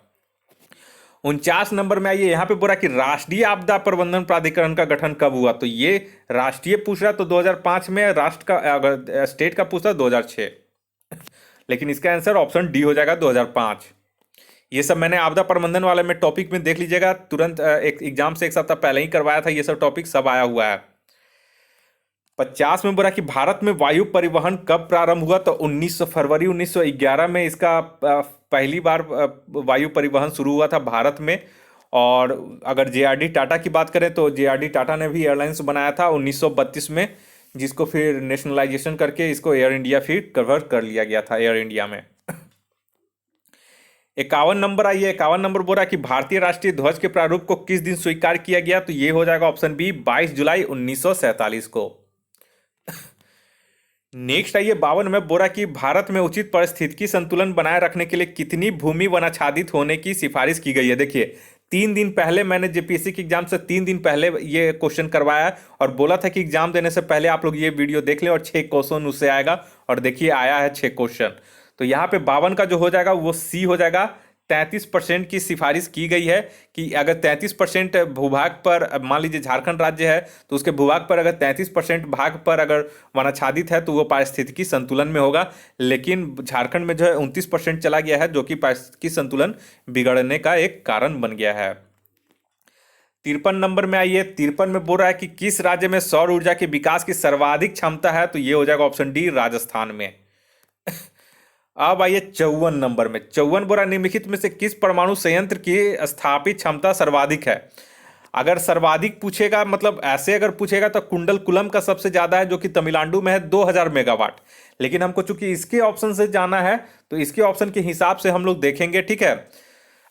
49 नंबर में आइए, यहाँ पे बोला कि राष्ट्रीय आपदा प्रबंधन प्राधिकरण का गठन कब हुआ? तो ये राष्ट्रीय पूछ रहा तो 2005 में, राष्ट्र का अगर स्टेट का पूछ रहा 2006, लेकिन इसका आंसर ऑप्शन डी हो जाएगा 2005। ये सब मैंने आपदा प्रबंधन वाले में टॉपिक में देख लीजिएगा, तुरंत एक एग्जाम से एक सप्ताह पहले ही करवाया था, ये सब टॉपिक सब आया हुआ है। 50 में बोला कि भारत में वायु परिवहन कब प्रारंभ हुआ? तो 19 फरवरी 1911 में इसका पहली बार वायु परिवहन शुरू हुआ था भारत में। और अगर जेआरडी टाटा की बात करें तो जेआरडी टाटा ने भी एयरलाइंस बनाया था 1932 में, जिसको फिर नेशनलाइजेशन करके इसको एयर इंडिया फिर कवर कर लिया गया था एयर इंडिया में। 51 नंबर आइए, 51 नंबर बोला कि भारतीय राष्ट्रीय ध्वज के प्रारूप को किस दिन स्वीकार किया गया? तो ये हो जाएगा ऑप्शन बी, 22 जुलाई 1947 को। नेक्स्ट आइए 52 में, बोरा कि भारत में उचित पारिस्थितिकी संतुलन बनाए रखने के लिए कितनी भूमि वनाच्छादित होने की सिफारिश की गई है? देखिए 3 दिन पहले मैंने जेपीएससी के एग्जाम से 3 दिन पहले ये क्वेश्चन करवाया और बोला था कि एग्जाम देने से पहले आप लोग ये वीडियो देख लें और 6 क्वेश्चन उससे आएगा, और देखिए आया है 6 क्वेश्चन। तो यहाँ पे 52 का जो हो जाएगा वो सी हो जाएगा। 33% की सिफारिश की गई है कि अगर 33% भूभाग पर, मान लीजिए झारखंड राज्य है तो उसके भूभाग पर अगर 33% भाग पर अगर वनाच्छादित है तो वो पारिस्थितिकी संतुलन में होगा, लेकिन झारखंड में जो है 29% चला गया है, जो कि पारिस्थितिकी संतुलन बिगड़ने का एक कारण बन गया है। 53 नंबर में आइए, 53 में बोल रहा है कि किस राज्य में सौर ऊर्जा के विकास की सर्वाधिक क्षमता है? तो ये हो जाएगा ऑप्शन डी, राजस्थान में। अब आइए 54 नंबर में, 54 बोरा निम्नलिखित में से किस परमाणु संयंत्र की स्थापित क्षमता सर्वाधिक है? अगर सर्वाधिक पूछेगा, मतलब ऐसे अगर पूछेगा तो कुंडलकुलम का सबसे ज्यादा है, जो कि तमिलनाडु में है 2000 मेगावाट। लेकिन हमको चूंकि इसके ऑप्शन से जाना है तो इसके ऑप्शन के हिसाब से हम लोग देखेंगे। ठीक है,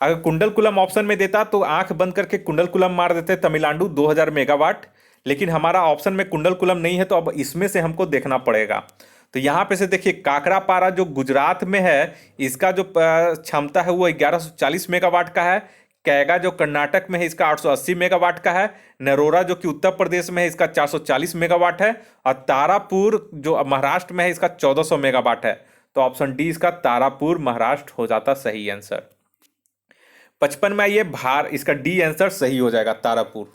अगर कुंडलकुलम ऑप्शन में देता तो आंख बंद करके कुंडलकुलम मार देते, तमिलनाडु 2000 मेगावाट, लेकिन हमारा ऑप्शन में कुंडलकुलम नहीं है, तो अब इसमें से हमको देखना पड़ेगा। तो यहाँ पे से देखिए, काकरापारा जो गुजरात में है इसका जो क्षमता है वो 1140 मेगावाट का है। कैगा जो कर्नाटक में है इसका 880 मेगावाट का है। नरोरा जो कि उत्तर प्रदेश में है इसका 440 मेगावाट है। और तारापुर जो महाराष्ट्र में है इसका 1400 मेगावाट है। तो ऑप्शन डी इसका तारापुर महाराष्ट्र हो जाता सही आंसर। 55 में आइए, इसका डी आंसर सही हो जाएगा, तारापुर।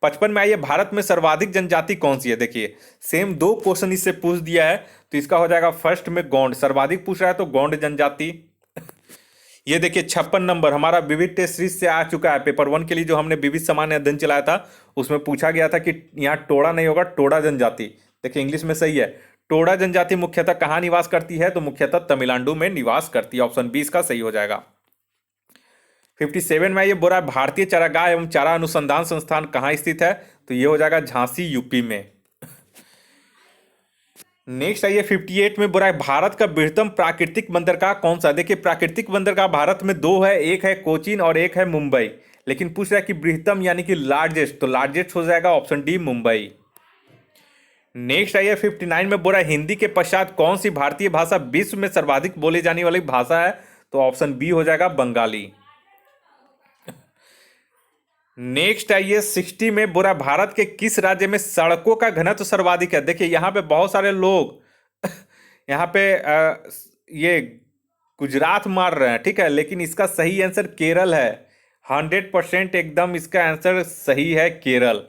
55 में आइए, भारत में सर्वाधिक जनजाति कौन सी है? देखिए सेम दो क्वेश्चन इससे पूछ दिया है, तो इसका हो जाएगा फर्स्ट में गौंड, सर्वाधिक पूछ रहा है तो गौंड जनजाति। ये देखिए 56 नंबर हमारा विविध टेस्ट सीरीज से आ चुका है, पेपर 1 के लिए जो हमने विविध सामान्य अध्ययन चलाया था उसमें पूछा गया था कि यहाँ टोड़ा नहीं होगा, टोड़ा जनजाति। देखिए इंग्लिश में सही है, टोड़ा जनजाति मुख्यतः कहाँ निवास करती है? तो मुख्यतः तमिलनाडु में निवास करती है। ऑप्शन 20 का सही हो जाएगा। 57 में ये बोल रहा है भारतीय चारागाह एवं चारा अनुसंधान संस्थान कहाँ स्थित है? तो ये हो जाएगा झांसी, यूपी में। नेक्स्ट आइए 58 में बोला है भारत का बृहत्तम प्राकृतिक बंदरगाह कौन सा? देखिए प्राकृतिक बंदरगाह भारत में दो है, एक है कोचीन और एक है मुंबई, लेकिन पूछ रहा है कि बृहत्तम यानी कि लार्जेस्ट, तो लार्जेस्ट हो जाएगा ऑप्शन डी मुंबई। नेक्स्ट आइए 59 में बोला हिंदी के पश्चात कौन सी भारतीय भाषा विश्व में सर्वाधिक बोली जाने वाली भाषा है? तो ऑप्शन बी हो जाएगा बंगाली। नेक्स्ट आइए 60 में बोला भारत के किस राज्य में सड़कों का घनत्व सर्वाधिक है? देखिए यहाँ पे बहुत सारे लोग यहाँ पे ये गुजरात मार रहे हैं, ठीक है, लेकिन इसका सही आंसर केरल है। 100% एकदम इसका आंसर सही है केरल।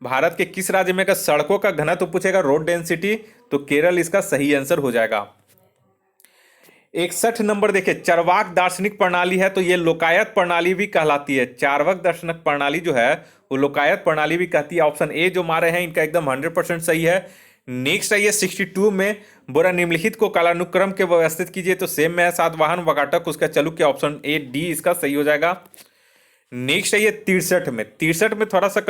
भारत के किस राज्य में का सड़कों का घनत्व पूछेगा, रोड डेंसिटी, तो केरल इसका सही आंसर हो जाएगा। 61 नंबर देखिए चार्वाक दार्शनिक प्रणाली है, तो ये लोकायत प्रणाली भी कहलाती है। चार्वाक दार्शनिक प्रणाली जो है वो लोकायत प्रणाली भी कहती है। ऑप्शन ए जो मारे हैं इनका एकदम 100% सही है। नेक्स्ट आइए 62 में बोरा निम्नलिखित को कालानुक्रम के व्यवस्थित कीजिए, तो सेम में है सातवाहन, वकाटक, उसका चालुक्य, ऑप्शन ए डी इसका सही हो जाएगा। नेक्स्ट आइए 63 में थोड़ा सा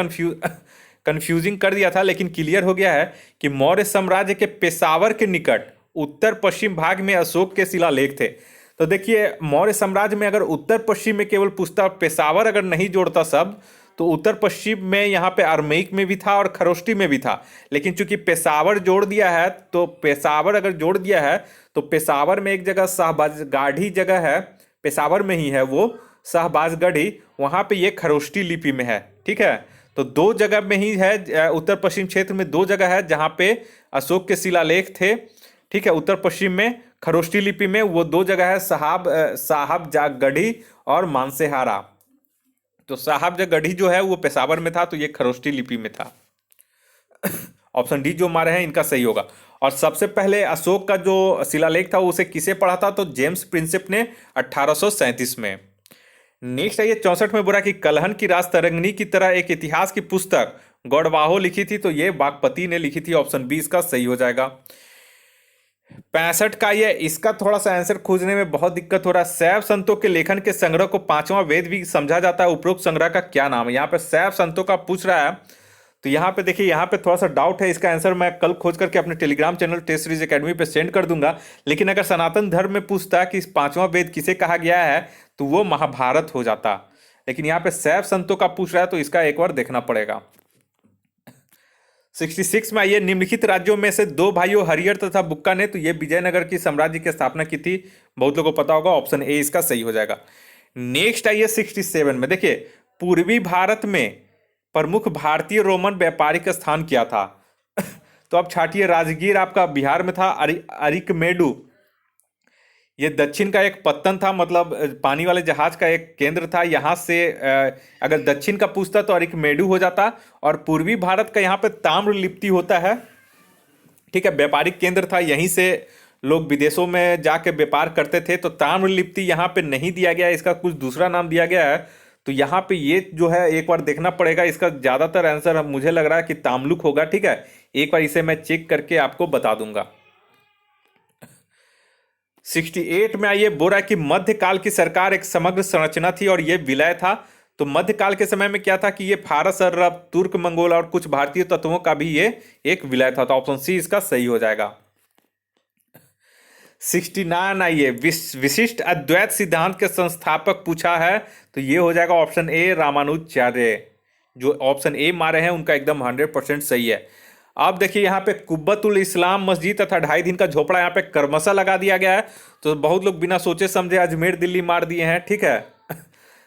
कंफ्यूजिंग कर दिया था, लेकिन क्लियर हो गया है कि मौर्य साम्राज्य के पेशावर के निकट उत्तर पश्चिम भाग में अशोक के शिलालेख थे। तो देखिए मौर्य साम्राज्य में अगर उत्तर पश्चिम में केवल पूछता, पेशावर अगर नहीं जोड़ता शब्द, तो उत्तर पश्चिम में यहाँ पे अरमेइक में भी था और खरोष्टी में भी था, लेकिन चूंकि पेशावर जोड़ दिया है, तो पेशावर अगर जोड़ दिया है तो पेशावर में एक जगह शाहबाजगाढ़ी जगह है, पेशावर में ही है वो शाहबाजगढ़ी, वहाँ पे ये खरोष्टी लिपि में है, ठीक है। तो दो जगह में ही है, उत्तर पश्चिम क्षेत्र में दो जगह है जहाँ पे अशोक के शिलालेख थे, ठीक है। उत्तर पश्चिम में खरोष्टी लिपि में वो दो जगह है, साहबजागढ़ी और मानसेहारा। तो साहबजागढ़ी जो है वो पेशावर में था, तो ये खरोष्टी लिपि में था। ऑप्शन डी जो हमारे हैं इनका सही होगा। और सबसे पहले अशोक का जो शिलालेख था उसे किसे पढ़ा था? तो जेम्स प्रिंसेप ने 1837 में। नेक्स्ट आइए 64 में बोला कि कलहन की राज तरंगिणी की तरह एक इतिहास की पुस्तक गौड़वाहो लिखी थी, तो ये वाकपति ने लिखी थी। ऑप्शन बी इसका सही हो जाएगा। 65 का ये इसका थोड़ा सा आंसर खोजने में बहुत दिक्कत हो रहा है। शैव संतों के लेखन के संग्रह को पांचवा वेद भी समझा जाता है, उपरोक्त संग्रह का क्या नाम है? यहाँ पे शैव संतों का पूछ रहा है, तो यहाँ पे देखिए यहाँ पे थोड़ा सा डाउट है, इसका आंसर मैं कल खोज करके अपने Telegram channel test series academy पे सेंड कर दूंगा। लेकिन अगर सनातन धर्म में पूछता कि पांचवा वेद किसे कहा गया है, तो वो महाभारत हो जाता। लेकिन यहाँ पे शैव संतों का पूछ रहा है, तो इसका एक बार देखना पड़ेगा। 66 में आइए निम्नलिखित राज्यों में से दो भाइयों हरियर तथा बुक्का ने, तो ये विजयनगर की साम्राज्य की स्थापना की थी, बहुत लोगों को पता होगा। ऑप्शन ए इसका सही हो जाएगा। नेक्स्ट आइए 67 में देखिए पूर्वी भारत में प्रमुख भारतीय रोमन व्यापारिक स्थान क्या था? तो अब छाटिए, राजगीर आपका बिहार में था, अरिकमेडु ये दक्षिण का एक पत्तन था, मतलब पानी वाले जहाज का एक केंद्र था। यहाँ से अगर दक्षिण का पूछता तो अरिकमेडु हो जाता। और पूर्वी भारत का यहाँ पे ताम्रलिप्ति होता है, ठीक है, व्यापारिक केंद्र था, यहीं से लोग विदेशों में जाके व्यापार करते थे। तो ताम्रलिप्ति यहाँ पे नहीं दिया गया, इसका कुछ दूसरा नाम दिया गया है। तो यहाँ पे ये जो है एक बार देखना पड़ेगा, इसका ज़्यादातर आंसर मुझे लग रहा है कि ताम्लुक होगा, ठीक है। एक बार इसे मैं चेक करके आपको बता दूंगा। 68 में आइए बोरा कि मध्यकाल की सरकार एक समग्र संरचना थी और यह विलय था। तो मध्यकाल के समय में क्या था कि ये फारस, अरब, तुर्क, मंगोल और कुछ भारतीय तत्वों का भी ये एक विलय था। तो ऑप्शन सी इसका सही हो जाएगा। 69 आइए विशिष्ट अद्वैत सिद्धांत के संस्थापक पूछा है, तो ये हो जाएगा ऑप्शन ए रामानुजाचार्य। जो ऑप्शन ए मारे हैं उनका एकदम 100% सही है। अब देखिए यहाँ पे कुब्बतुल इस्लाम मस्जिद तथा 2.5 दिन का झोपड़ा यहाँ पे कर्मशा लगा दिया गया है। तो बहुत लोग बिना सोचे समझे अजमेर दिल्ली मार दिए हैं, ठीक है।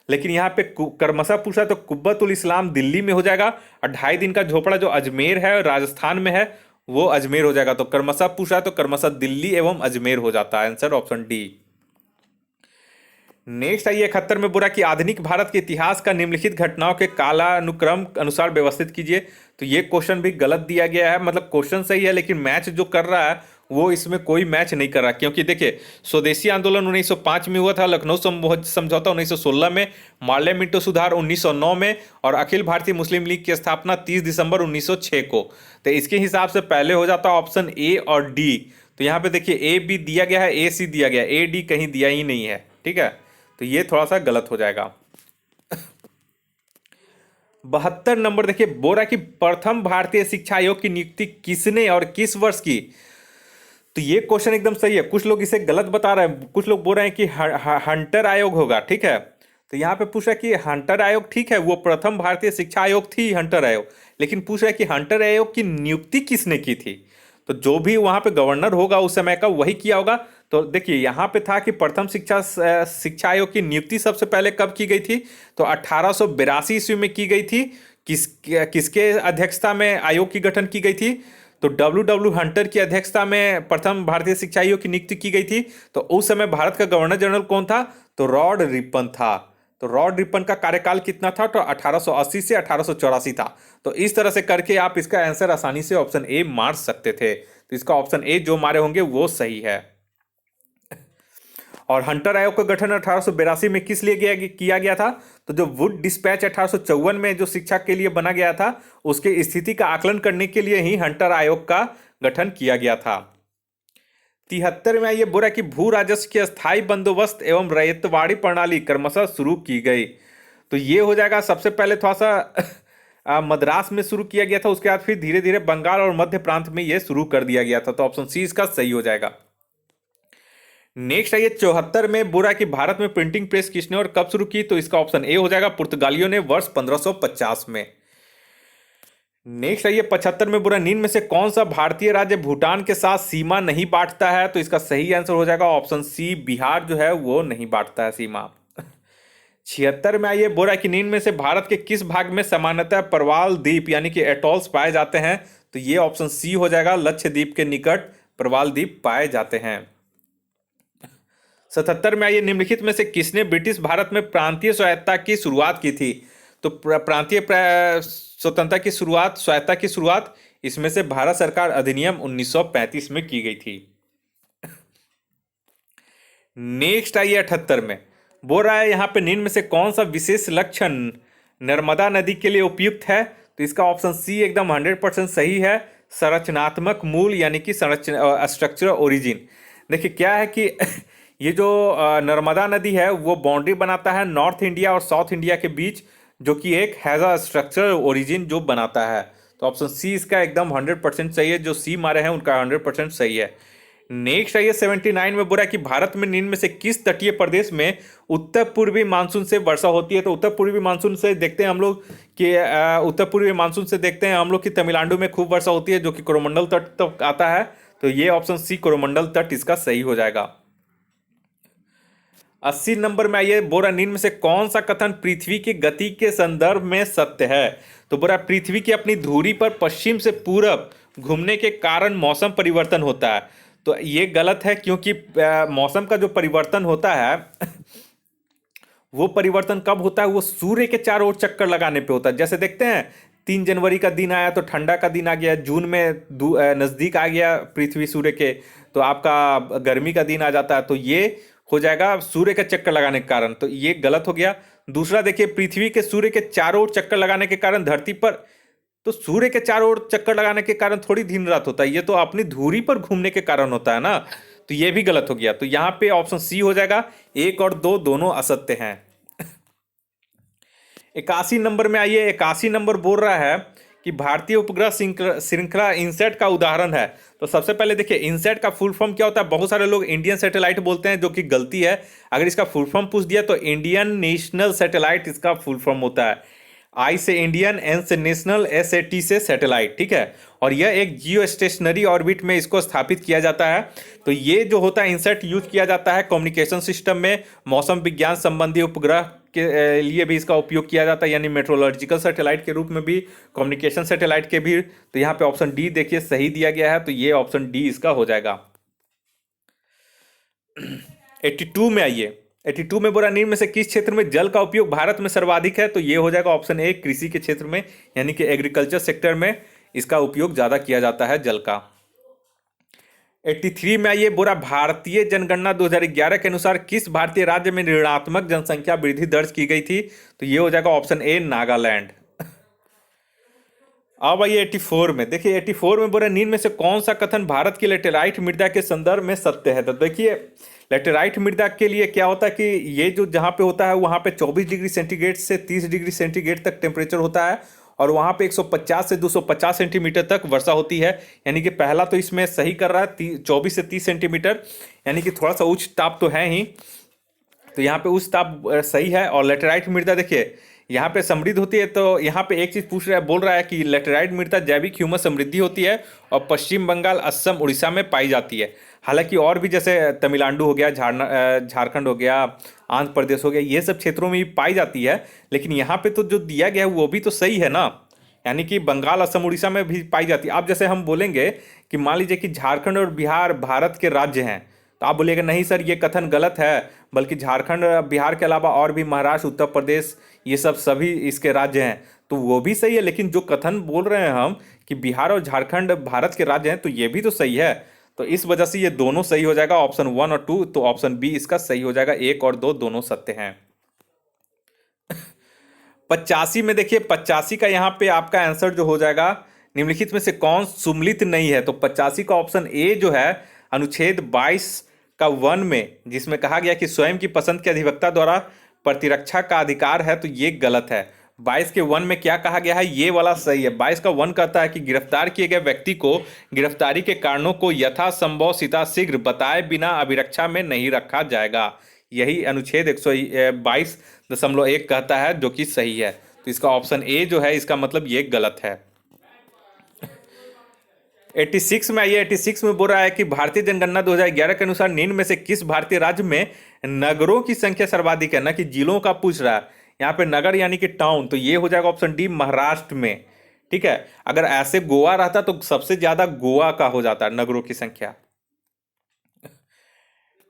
लेकिन यहाँ पे कर्मशा पूछा तो कुब्बतुल इस्लाम दिल्ली में हो जाएगा, और 2.5 दिन का झोपड़ा जो अजमेर है राजस्थान में है वो अजमेर हो जाएगा। तो कर्मशा पूछा तो कर्मशा दिल्ली एवं अजमेर हो जाता है। Answer option D. नेक्स्ट आइए 71 में बोला कि आधुनिक भारत के इतिहास का निम्नलिखित घटनाओं के कालानुक्रम अनुसार व्यवस्थित कीजिए। तो ये क्वेश्चन भी गलत दिया गया है, मतलब क्वेश्चन सही है लेकिन मैच जो कर रहा है वो इसमें कोई मैच नहीं कर रहा, क्योंकि देखिए स्वदेशी आंदोलन 1905 में हुआ था, लखनऊ समझौता 1916 में, मार्ले मिंटो सुधार 1909 में, और अखिल भारतीय मुस्लिम लीग की स्थापना 30 दिसंबर 1906 को। तो इसके हिसाब से पहले हो जाता ऑप्शन ए और डी। तो यहाँ पे देखिए ए बी दिया गया है, ए सी दिया गया है, ए डी कहीं दिया ही नहीं है, ठीक है, तो ये थोड़ा सा गलत हो जाएगा। 72 नंबर देखिए, बोरा की प्रथम भारतीय शिक्षा आयोग की नियुक्ति किसने और किस वर्ष की। तो ये क्वेश्चन एकदम सही है, कुछ लोग इसे गलत बता रहे हैं, कुछ लोग बोल रहे हैं कि हंटर आयोग होगा, ठीक है। तो यहाँ पे पूछ रहा है कि हंटर आयोग, ठीक है वो प्रथम भारतीय शिक्षा आयोग थी हंटर आयोग, लेकिन पूछ रहा है कि हंटर आयोग की नियुक्ति किसने की थी। तो जो भी वहां पे गवर्नर होगा उस समय का वही किया होगा। तो देखिए यहाँ पे था कि प्रथम शिक्षा आयोग की नियुक्ति सबसे पहले कब की गई थी, तो 1882 ईस्वी में की गई थी। किसके अध्यक्षता में आयोग की गठन की गई थी, तो डब्ल्यू डब्ल्यू हंटर की अध्यक्षता में प्रथम भारतीय शिक्षा आयोग की नियुक्ति की गई थी। तो उस समय भारत का गवर्नर जनरल कौन था, तो रॉड रिपन था। तो रॉड रिपन का कार्यकाल कितना था, तो 1880 से 1884 था। तो इस तरह से करके आप इसका आंसर आसानी से ऑप्शन ए मार सकते थे। तो इसका ऑप्शन ए जो मारे होंगे वो सही है। और हंटर आयोग का गठन 1882 में किस लिए किया गया था, तो जो वुड डिस्पैच 1854 में जो शिक्षा के लिए बना गया था उसके स्थिति का आकलन करने के लिए ही हंटर आयोग का गठन किया गया था। 73 में ये बोला कि भू राजस्व की अस्थायी बंदोबस्त एवं रैयतवाड़ी प्रणाली क्रमशः शुरू की गई। तो ये हो जाएगा, सबसे पहले थोड़ा सा मद्रास में शुरू किया गया था, उसके बाद फिर धीरे धीरे बंगाल और मध्य प्रांत में यह शुरू कर दिया गया था। तो ऑप्शन सी इसका सही हो जाएगा। नेक्स्ट आइए 74 में बोला कि भारत में प्रिंटिंग प्रेस किसने और कब शुरू की, तो इसका ऑप्शन ए हो जाएगा, पुर्तगालियों ने वर्ष 1550 में। नेक्स्ट आइए 75 में बोला निम्न में से कौन सा भारतीय राज्य भूटान के साथ सीमा नहीं बांटता है, तो इसका सही आंसर हो जाएगा ऑप्शन सी, बिहार जो है वो नहीं बांटता है सीमा। 76 में आइए बोला कि निम्न में से भारत के किस भाग में सामान्यतः प्रवाल द्वीप यानी कि एटॉल्स पाए जाते हैं, तो ये ऑप्शन सी हो जाएगा, लक्षद्वीप के निकट प्रवाल द्वीप पाए जाते हैं। 77 में आइए निम्नलिखित में से किसने ब्रिटिश भारत में प्रांतीय स्वायत्ता की शुरुआत की थी, तो प्रांतीय स्वतंत्रता की शुरुआत, स्वायत्ता की शुरुआत इसमें से भारत सरकार अधिनियम 1935 में की गई थी। नेक्स्ट आइए 78 में बोल रहा है यहाँ पे निम्न में से कौन सा विशेष लक्षण नर्मदा नदी के लिए उपयुक्त है, तो इसका ऑप्शन सी एकदम 100% सही है, संरचनात्मक मूल यानी कि स्ट्रक्चरल ओरिजिन। देखिए क्या है कि ये जो नर्मदा नदी है वो बाउंड्री बनाता है नॉर्थ इंडिया और साउथ इंडिया के बीच, जो कि एक हैज़ अ स्ट्रक्चरल ओरिजिन जो बनाता है। तो ऑप्शन सी इसका एकदम 100% सही है, जो सी मारे हैं उनका 100% सही है। नेक्स्ट आइए 79 में बोला कि भारत में निम्न में से किस तटीय प्रदेश में उत्तर पूर्वी मानसून से वर्षा होती है, तो उत्तर पूर्वी मानसून से देखते हैं हम लोग कि उत्तर पूर्वी मानसून से देखते हैं हम लोग कि तमिलनाडु में खूब वर्षा होती है जो कि कोरोमंडल तट तक आता है। तो ये ऑप्शन सी कोरोमंडल तट इसका सही हो जाएगा। 80 नंबर में आइए बोरा निम्न में से कौन सा कथन पृथ्वी की गति के संदर्भ में सत्य है, तो बोरा पृथ्वी की अपनी धुरी पर पश्चिम से पूरब घूमने के कारण मौसम परिवर्तन होता है। तो ये गलत है, क्योंकि मौसम का जो परिवर्तन होता है वो परिवर्तन कब होता है, वो सूर्य के चारों ओर चक्कर लगाने पे होता है। जैसे देखते हैं 3 जनवरी का दिन आया तो ठंडा का दिन आ गया, जून में नज़दीक आ गया पृथ्वी सूर्य के तो आपका गर्मी का दिन आ जाता है। तो ये हो जाएगा सूर्य का चक्कर लगाने के कारण, तो ये गलत हो गया। दूसरा देखिए पृथ्वी के सूर्य के चारों ओर चक्कर लगाने के कारण धरती पर, तो सूर्य के चारों ओर चक्कर लगाने के कारण थोड़ी दिन रात होता है, ये तो अपनी धुरी पर घूमने के कारण होता है ना, तो ये भी गलत हो गया। तो यहाँ पे ऑप्शन सी हो जाएगा, 1 और 2 दोनों असत्य हैं। 81 नंबर में आइए, 81 नंबर बोल रहा है कि भारतीय उपग्रह श्रृंखला इनसेट का उदाहरण है। तो सबसे पहले देखिए इनसेट का फुल फॉर्म क्या होता है, बहुत सारे लोग इंडियन सैटेलाइट बोलते हैं जो कि गलती है। अगर इसका फुल फॉर्म पूछ दिया तो इंडियन नेशनल सैटेलाइट इसका फुल फॉर्म होता है। आई से इंडियन, एन से नेशनल, एस ए टी से सैटेलाइट, ठीक है। और यह एक जियो स्टेशनरी ऑर्बिट में इसको स्थापित किया जाता है। तो ये जो होता है इनसेट यूज किया जाता है कम्युनिकेशन सिस्टम में, मौसम विज्ञान संबंधी उपग्रह के लिए भी इसका उपयोग किया जाता है, यानी मेट्रोलॉजिकल सैटेलाइट के रूप में भी, कम्युनिकेशन सैटेलाइट के भी। तो यहाँ पे ऑप्शन डी देखिए सही दिया गया है, तो ये ऑप्शन डी इसका हो जाएगा। 82 में आइए, 82 में बोला निम्न में से किस क्षेत्र में जल का उपयोग भारत में सर्वाधिक है? तो ये हो जाएगा ऑप्शन ए, कृषि के क्षेत्र में, यानी कि एग्रीकल्चर सेक्टर में इसका उपयोग ज्यादा किया जाता है जल का। 83 में आइए, बोरा भारतीय जनगणना 2011 के अनुसार किस भारतीय राज्य में ऋणात्मक जनसंख्या वृद्धि दर्ज की गई थी? तो ये हो जाएगा ऑप्शन ए, नागालैंड। अब आइए 84 में, देखिए 84 में बोरा निम्न में से कौन सा कथन भारत की लेटेराइट मृदा के संदर्भ में सत्य है? तो देखिए लेटेराइट मृदा के लिए क्या होता है कि ये जो जहाँ पे होता है वहाँ पे 24 डिग्री सेंटीग्रेड से 30 डिग्री सेंटीग्रेड तक टेम्परेचर होता है और वहाँ पे 150 से 250 सेंटीमीटर तक वर्षा होती है। यानी कि पहला तो इसमें सही कर रहा है 24 से 30 सेंटीमीटर, यानी कि थोड़ा सा उच्च ताप तो है ही, तो यहाँ पे उच्च ताप सही है। और लेटेराइट मृदा देखिए यहाँ पे समृद्ध होती है, तो यहाँ पे एक चीज पूछ रहा है, बोल रहा है कि लेटेराइट मृदा जैविक ह्यूमस समृद्धि होती है और पश्चिम बंगाल, असम, उड़ीसा में पाई जाती है। हालांकि और भी जैसे तमिलनाडु हो गया, झारखंड हो गया, आंध्र प्रदेश हो गया, ये सब क्षेत्रों में भी पाई जाती है, लेकिन यहाँ पे तो जो दिया गया है वो भी तो सही है ना, यानी कि बंगाल, असम, उड़ीसा में भी पाई जाती है। अब जैसे हम बोलेंगे कि मान लीजिए कि झारखंड और बिहार भारत के राज्य हैं, तो आप बोलिएगा नहीं सर ये कथन गलत है, बल्कि झारखंड बिहार के अलावा और भी महाराष्ट्र, उत्तर प्रदेश, ये सब सभी इसके राज्य हैं, तो वो भी सही है। लेकिन जो कथन बोल रहे हैं हम कि बिहार और झारखंड भारत के राज्य हैं, तो ये भी तो सही है। तो इस वजह से ये दोनों सही हो जाएगा, ऑप्शन 1 और 2, तो ऑप्शन बी इसका सही हो जाएगा, 1 और 2 दोनों सत्य हैं। 85 में देखिए 85 का यहाँ पे आपका आंसर जो हो जाएगा, निम्नलिखित में से कौन सुमलित नहीं है? तो 85 का ऑप्शन ए जो है अनुच्छेद 22 का 1 में, जिसमें कहा गया कि स्वयं की पसंद के अधिवक्ता द्वारा प्रतिरक्षा का अधिकार है, तो ये गलत है। 22 के 1 में क्या कहा गया है, ये वाला सही है। 22 का 1 कहता है कि गिरफ्तार किए गए व्यक्ति को गिरफ्तारी के कारणों को यथासंभव शीघ्र बताए बिना अभिरक्षा में नहीं रखा जाएगा। यही अनुच्छेद 122.1 कहता है, जो कि सही है। तो इसका ऑप्शन ए जो है, इसका मतलब ये गलत है। 86 में आइए, 86 में बोल रहा है कि भारतीय जनगणना 2011 के अनुसार निम्न में से किस भारतीय राज्य में नगरों की संख्या सर्वाधिक है? ना कि जिलों का पूछ रहा है, यहाँ पे नगर यानी कि टाउन, तो ये हो जाएगा ऑप्शन डी, महाराष्ट्र में। ठीक है, अगर ऐसे गोवा रहता तो सबसे ज्यादा गोवा का हो जाता है नगरों की संख्या।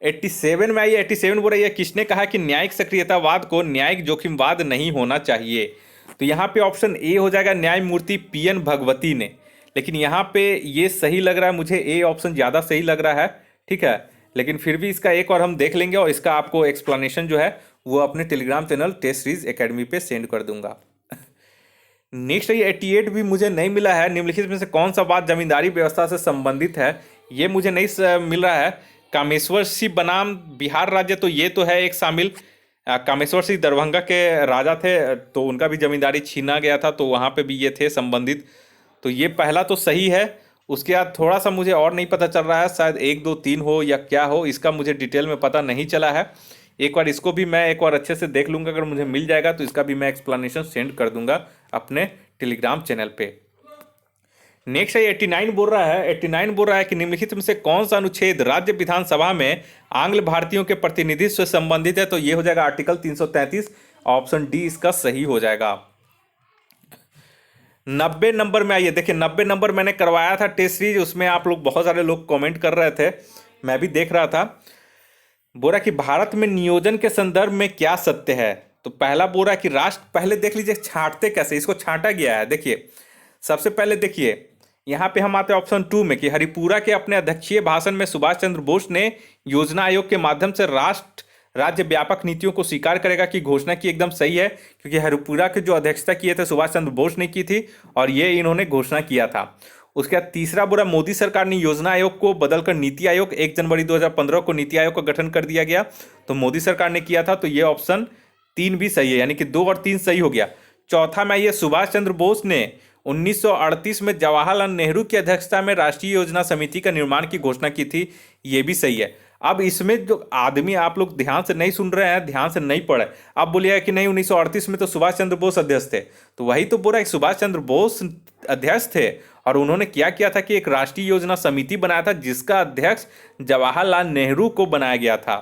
87 में आइए, 87 बोल रही है किसने कहा कि न्यायिक सक्रियतावाद को न्यायिक जोखिमवाद नहीं होना चाहिए? तो यहाँ पे ऑप्शन ए हो जाएगा, न्यायमूर्ति पीएन भगवती ने। लेकिन यहाँ पे ये सही लग रहा है मुझे, ए ऑप्शन ज़्यादा सही लग रहा है। ठीक है, लेकिन फिर भी इसका एक और हम देख लेंगे और इसका आपको एक्सप्लेनेशन जो है वो अपने Telegram channel test series academy पे सेंड कर दूंगा। नेक्स्ट ये 88 भी मुझे नहीं मिला है, निम्नलिखित में से कौन सा बात जमींदारी व्यवस्था से संबंधित है? ये मुझे नहीं मिल रहा है। कामेश्वर सिंह बनाम बिहार राज्य, तो ये तो है एक शामिल। कामेश्वर सिंह दरभंगा के राजा थे, तो उनका भी जमींदारी छीना गया था, तो वहाँ पे भी ये थे संबंधित, तो ये पहला तो सही है। उसके बाद थोड़ा सा मुझे और नहीं पता चल रहा है, शायद 1 2 3 हो या क्या हो, इसका मुझे डिटेल में पता नहीं चला है। एक बार इसको भी मैं एक बार अच्छे से देख लूँगा, अगर मुझे मिल जाएगा तो इसका भी मैं एक्सप्लेनेशन सेंड कर दूंगा अपने टेलीग्राम चैनल पे। नेक्स्ट है 89 बोल रहा है, 89 बोल रहा है कि निम्नलिखित में से कौन सा अनुच्छेद राज्य विधानसभा में आंग्ल भारतीयों के प्रतिनिधित्व से संबंधित है? तो ये हो जाएगा आर्टिकल 333, ऑप्शन डी इसका सही हो जाएगा। 90 नंबर में आइए, देखिए 90 नंबर मैंने करवाया था टेस्ट सीरीज, उसमें आप लोग बहुत सारे लोग कमेंट कर रहे थे, मैं भी देख रहा था। बोला कि भारत में नियोजन के संदर्भ में क्या सत्य है? तो पहला बोला कि राष्ट्र, पहले देख लीजिए छांटते कैसे, इसको छांटा गया है। देखिए सबसे पहले देखिए यहाँ पे हम आते हैं ऑप्शन 2 में कि हरिपुरा के अपने अध्यक्षीय भाषण में सुभाष चंद्र बोस ने योजना आयोग के माध्यम से राष्ट्र राज्य व्यापक नीतियों को स्वीकार करेगा की घोषणा की। एकदम सही है, क्योंकि हरिपुरा की जो अध्यक्षता किए थे सुभाष चंद्र बोस ने की थी और ये इन्होंने घोषणा किया था। उसके बाद तीसरा बोला मोदी सरकार ने योजना आयोग को बदलकर नीति आयोग, 1 जनवरी 2015 को नीति आयोग का गठन कर दिया गया, तो मोदी सरकार ने किया था, तो ये ऑप्शन 3 भी सही है, यानी कि 2 और 3 सही हो गया। चौथा में आइए, सुभाष चंद्र बोस ने 1938 में जवाहरलाल नेहरू की अध्यक्षता में राष्ट्रीय योजना समिति का निर्माण की घोषणा की थी, ये भी सही है। अब इसमें जो आदमी आप लोग ध्यान से नहीं सुन रहे हैं, ध्यान से नहीं पढ़े, अब बोलिएगा कि नहीं 1938 में तो सुभाष चंद्र बोस अध्यक्ष थे, तो वही तो बोला कि सुभाष चंद्र बोस अध्यक्ष थे और उन्होंने क्या किया था कि एक राष्ट्रीय योजना समिति बनाया था जिसका अध्यक्ष जवाहरलाल नेहरू को बनाया गया था,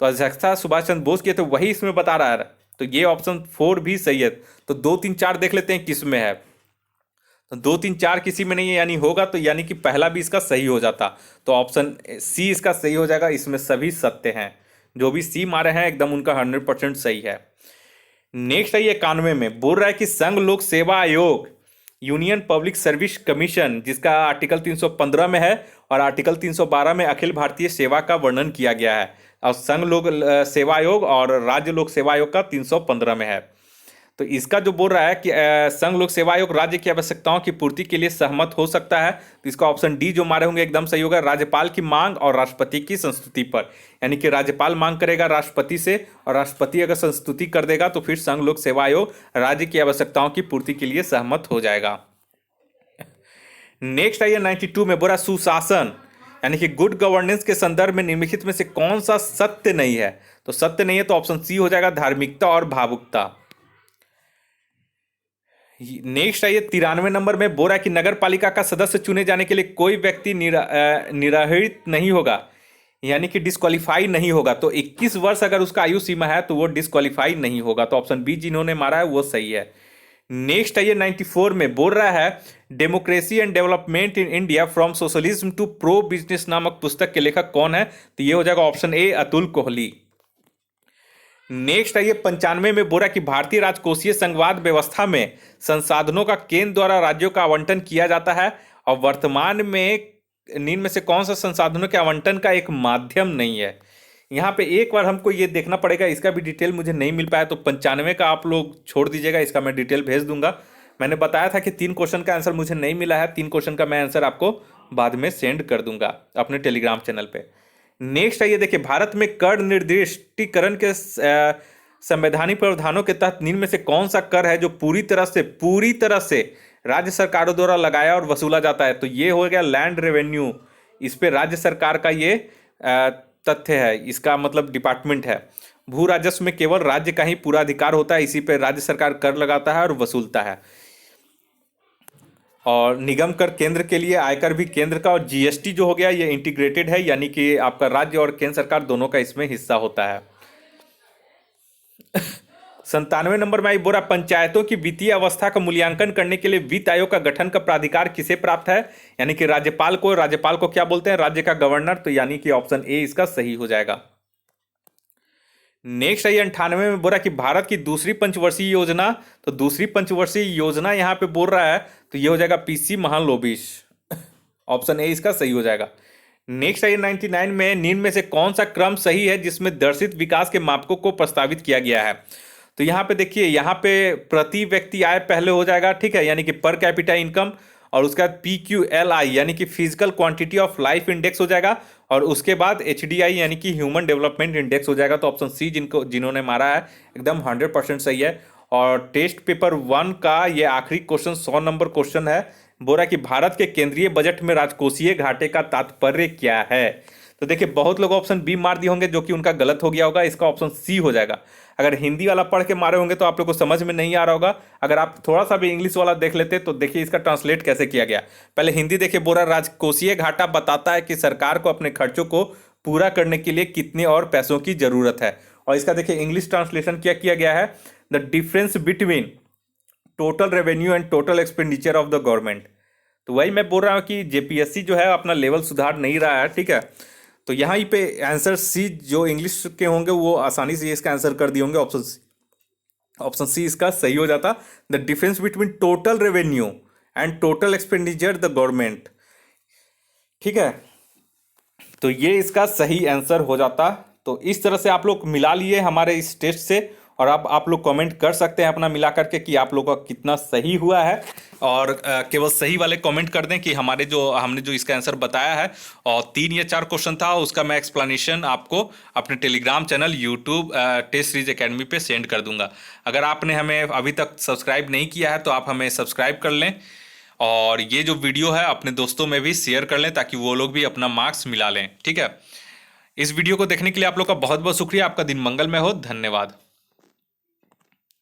तो अध्यक्षता सुभाष चंद्र बोस की, तो वही इसमें बता रहा है। तो ये ऑप्शन 4 भी सही है। तो 2 3 4 देख लेते हैं किस में है, तो 2 3 4 किसी में नहीं है, यानी होगा तो यानी कि पहला भी इसका सही हो जाता, तो ऑप्शन सी इसका सही हो जाएगा। इसमें सभी सत्य हैं जो भी सी मारे हैं एकदम उनका 100% सही है। नेक्स्ट है ये 91 में बोल रहा है कि संघ लोक सेवा आयोग, यूनियन पब्लिक सर्विस कमीशन, जिसका आर्टिकल 315 में है और आर्टिकल 312 में अखिल भारतीय सेवा का वर्णन किया गया है, और संघ लोक सेवा आयोग और राज्य लोक सेवा आयोग का 315 में है। तो इसका जो बोल रहा है कि संघ लोक सेवा आयोग राज्य की आवश्यकताओं की पूर्ति के लिए सहमत हो सकता है, तो इसका ऑप्शन डी जो मारे होंगे एकदम सही होगा, राज्यपाल की मांग और राष्ट्रपति की संस्तुति पर। यानी कि राज्यपाल मांग करेगा राष्ट्रपति से और राष्ट्रपति अगर संस्तुति कर देगा तो फिर संघ लोक सेवा आयोग राज्य की आवश्यकताओं की पूर्ति के लिए सहमत हो जाएगा। नेक्स्ट है 92 में बोला सुशासन यानी कि गुड गवर्नेंस के संदर्भ में निम्नलिखित में से कौन सा सत्य नहीं है, तो सत्य नहीं है तो ऑप्शन सी हो जाएगा, धार्मिकता और भावुकता। नेक्स्ट है 93 नंबर में बोल रहा है कि नगर पालिका का सदस्य चुने जाने के लिए कोई व्यक्ति निराहित नहीं होगा, यानी कि डिस्क्वालीफाई नहीं होगा। तो 21 वर्ष अगर उसका आयु सीमा है तो वो डिस्क्वालीफाई नहीं होगा, तो ऑप्शन बी जिन्होंने मारा है वो सही है। नेक्स्ट है 94 में बोल रहा है democracy and development in India from socialism to pro business नामक पुस्तक के लेखक कौन है, तो ये हो जाएगा option A Atul Kohli. Next है 95 में बोला कि भारतीय राजकोषीय संघवाद व्यवस्था में संसाधनों का केंद्र द्वारा राज्यों का आवंटन किया जाता है और वर्तमान में निम्न में से कौन सा संसाधनों के आवंटन का एक माध्यम नहीं है। यहाँ पे एक बार हमको ये देखना पड़ेगा, इसका भी डिटेल मुझे नहीं मिल पाया, तो 95 का आप लोग छोड़ दीजिएगा, इसका मैं डिटेल भेज दूंगा। मैंने बताया था कि 3 क्वेश्चन का आंसर मुझे नहीं मिला है, 3 क्वेश्चन का मैं आंसर आपको बाद में सेंड कर दूंगा अपने टेलीग्राम चैनल पे। नेक्स्ट है ये देखिए, भारत में कर निर्दिष्टीकरण के संवैधानिक प्रावधानों के तहत निम्न में से कौन सा कर है जो पूरी तरह से राज्य सरकारों द्वारा लगाया और वसूला जाता है, तो ये हो गया लैंड रेवेन्यू। इस पे राज्य सरकार का ये तथ्य है, इसका मतलब डिपार्टमेंट है। भू राजस्व में केवल राज्य का ही पूरा अधिकार होता है, इसी पे राज्य सरकार कर लगाता है और वसूलता है। और निगम कर केंद्र के लिए, आयकर भी केंद्र का, और जीएसटी जो हो गया ये इंटीग्रेटेड है, यानी कि आपका राज्य और केंद्र सरकार दोनों का इसमें हिस्सा होता है। 97 नंबर में आई बोरा पंचायतों की वित्तीय अवस्था का मूल्यांकन करने के लिए वित्त आयोग का गठन का प्राधिकार किसे प्राप्त है, यानी कि राज्यपाल को। राज्यपाल को क्या बोलते हैं, राज्य का गवर्नर, तो यानी कि ऑप्शन ए इसका सही हो जाएगा। नेक्स्ट है 98 में बोल रहा है कि भारत की दूसरी पंचवर्षीय योजना, तो दूसरी पंचवर्षीय योजना यहां पे बोल रहा है तो ये हो जाएगा पीसी महालनोबिस, ऑप्शन ए इसका सही हो जाएगा। नेक्स्ट है 99 में निम्न में से कौन सा क्रम सही है जिसमें दर्शित विकास के मापकों को प्रस्तावित किया गया है, तो यहाँ पे देखिए, यहाँ पे प्रति व्यक्ति आय पहले हो जाएगा, ठीक है, यानी कि पर कैपिटा इनकम, और उसके बाद PQLI यानी कि physical quantity of life index हो जाएगा, और उसके बाद HDI यानी कि ह्यूमन डेवलपमेंट इंडेक्स हो जाएगा। तो ऑप्शन सी जिन्होंने मारा है एकदम 100% सही है। और टेस्ट पेपर 1 का ये आखिरी क्वेश्चन 100 नंबर क्वेश्चन है, बोल रहा है कि भारत के केंद्रीय बजट में राजकोषीय घाटे का तात्पर्य क्या है। तो देखिए, बहुत लोग ऑप्शन बी मार दिए होंगे जो कि उनका गलत हो गया होगा, इसका ऑप्शन सी हो जाएगा। अगर हिंदी वाला पढ़ के मारे होंगे तो आप लोग को समझ में नहीं आ रहा होगा, अगर आप थोड़ा सा भी इंग्लिश वाला देख लेते तो देखिए इसका ट्रांसलेट कैसे किया गया। पहले हिंदी देखिए, बोरा राजकोषीय घाटा बताता है कि सरकार को अपने खर्चों को पूरा करने के लिए कितने और पैसों की जरूरत है, और इसका देखिए इंग्लिश ट्रांसलेशन क्या किया गया है, the difference between total revenue and total expenditure of the government. तो वही मैं बोल रहा हूँ कि जेपीएससी जो है अपना लेवल सुधार नहीं रहा है, ठीक है। तो यहाँ पे आंसर सी जो इंग्लिश के होंगे वो आसानी से इसका आंसर कर दिए होंगे, ऑप्शन सी इसका सही हो जाता, the difference between total revenue and total expenditure the government, ठीक है। तो ये इसका सही आंसर हो जाता। तो इस तरह से आप लोग मिला लिए हमारे इस टेस्ट से, और अब आप लोग कमेंट कर सकते हैं अपना मिला करके कि आप लोगों का कितना सही हुआ है, और केवल सही वाले कमेंट कर दें कि हमने जो इसका आंसर बताया है, और 3 या 4 क्वेश्चन था उसका मैं एक्सप्लेनेशन आपको अपने Telegram channel YouTube test series academy पे सेंड कर दूंगा। अगर आपने हमें अभी तक सब्सक्राइब नहीं किया है तो आप हमें सब्सक्राइब कर लें, और ये जो वीडियो है अपने दोस्तों में भी शेयर कर लें ताकि वो लोग भी अपना मार्क्स मिला लें, ठीक है। इस वीडियो को देखने के लिए आप लोग का बहुत बहुत शुक्रिया। आपका दिन मंगलमय हो। धन्यवाद।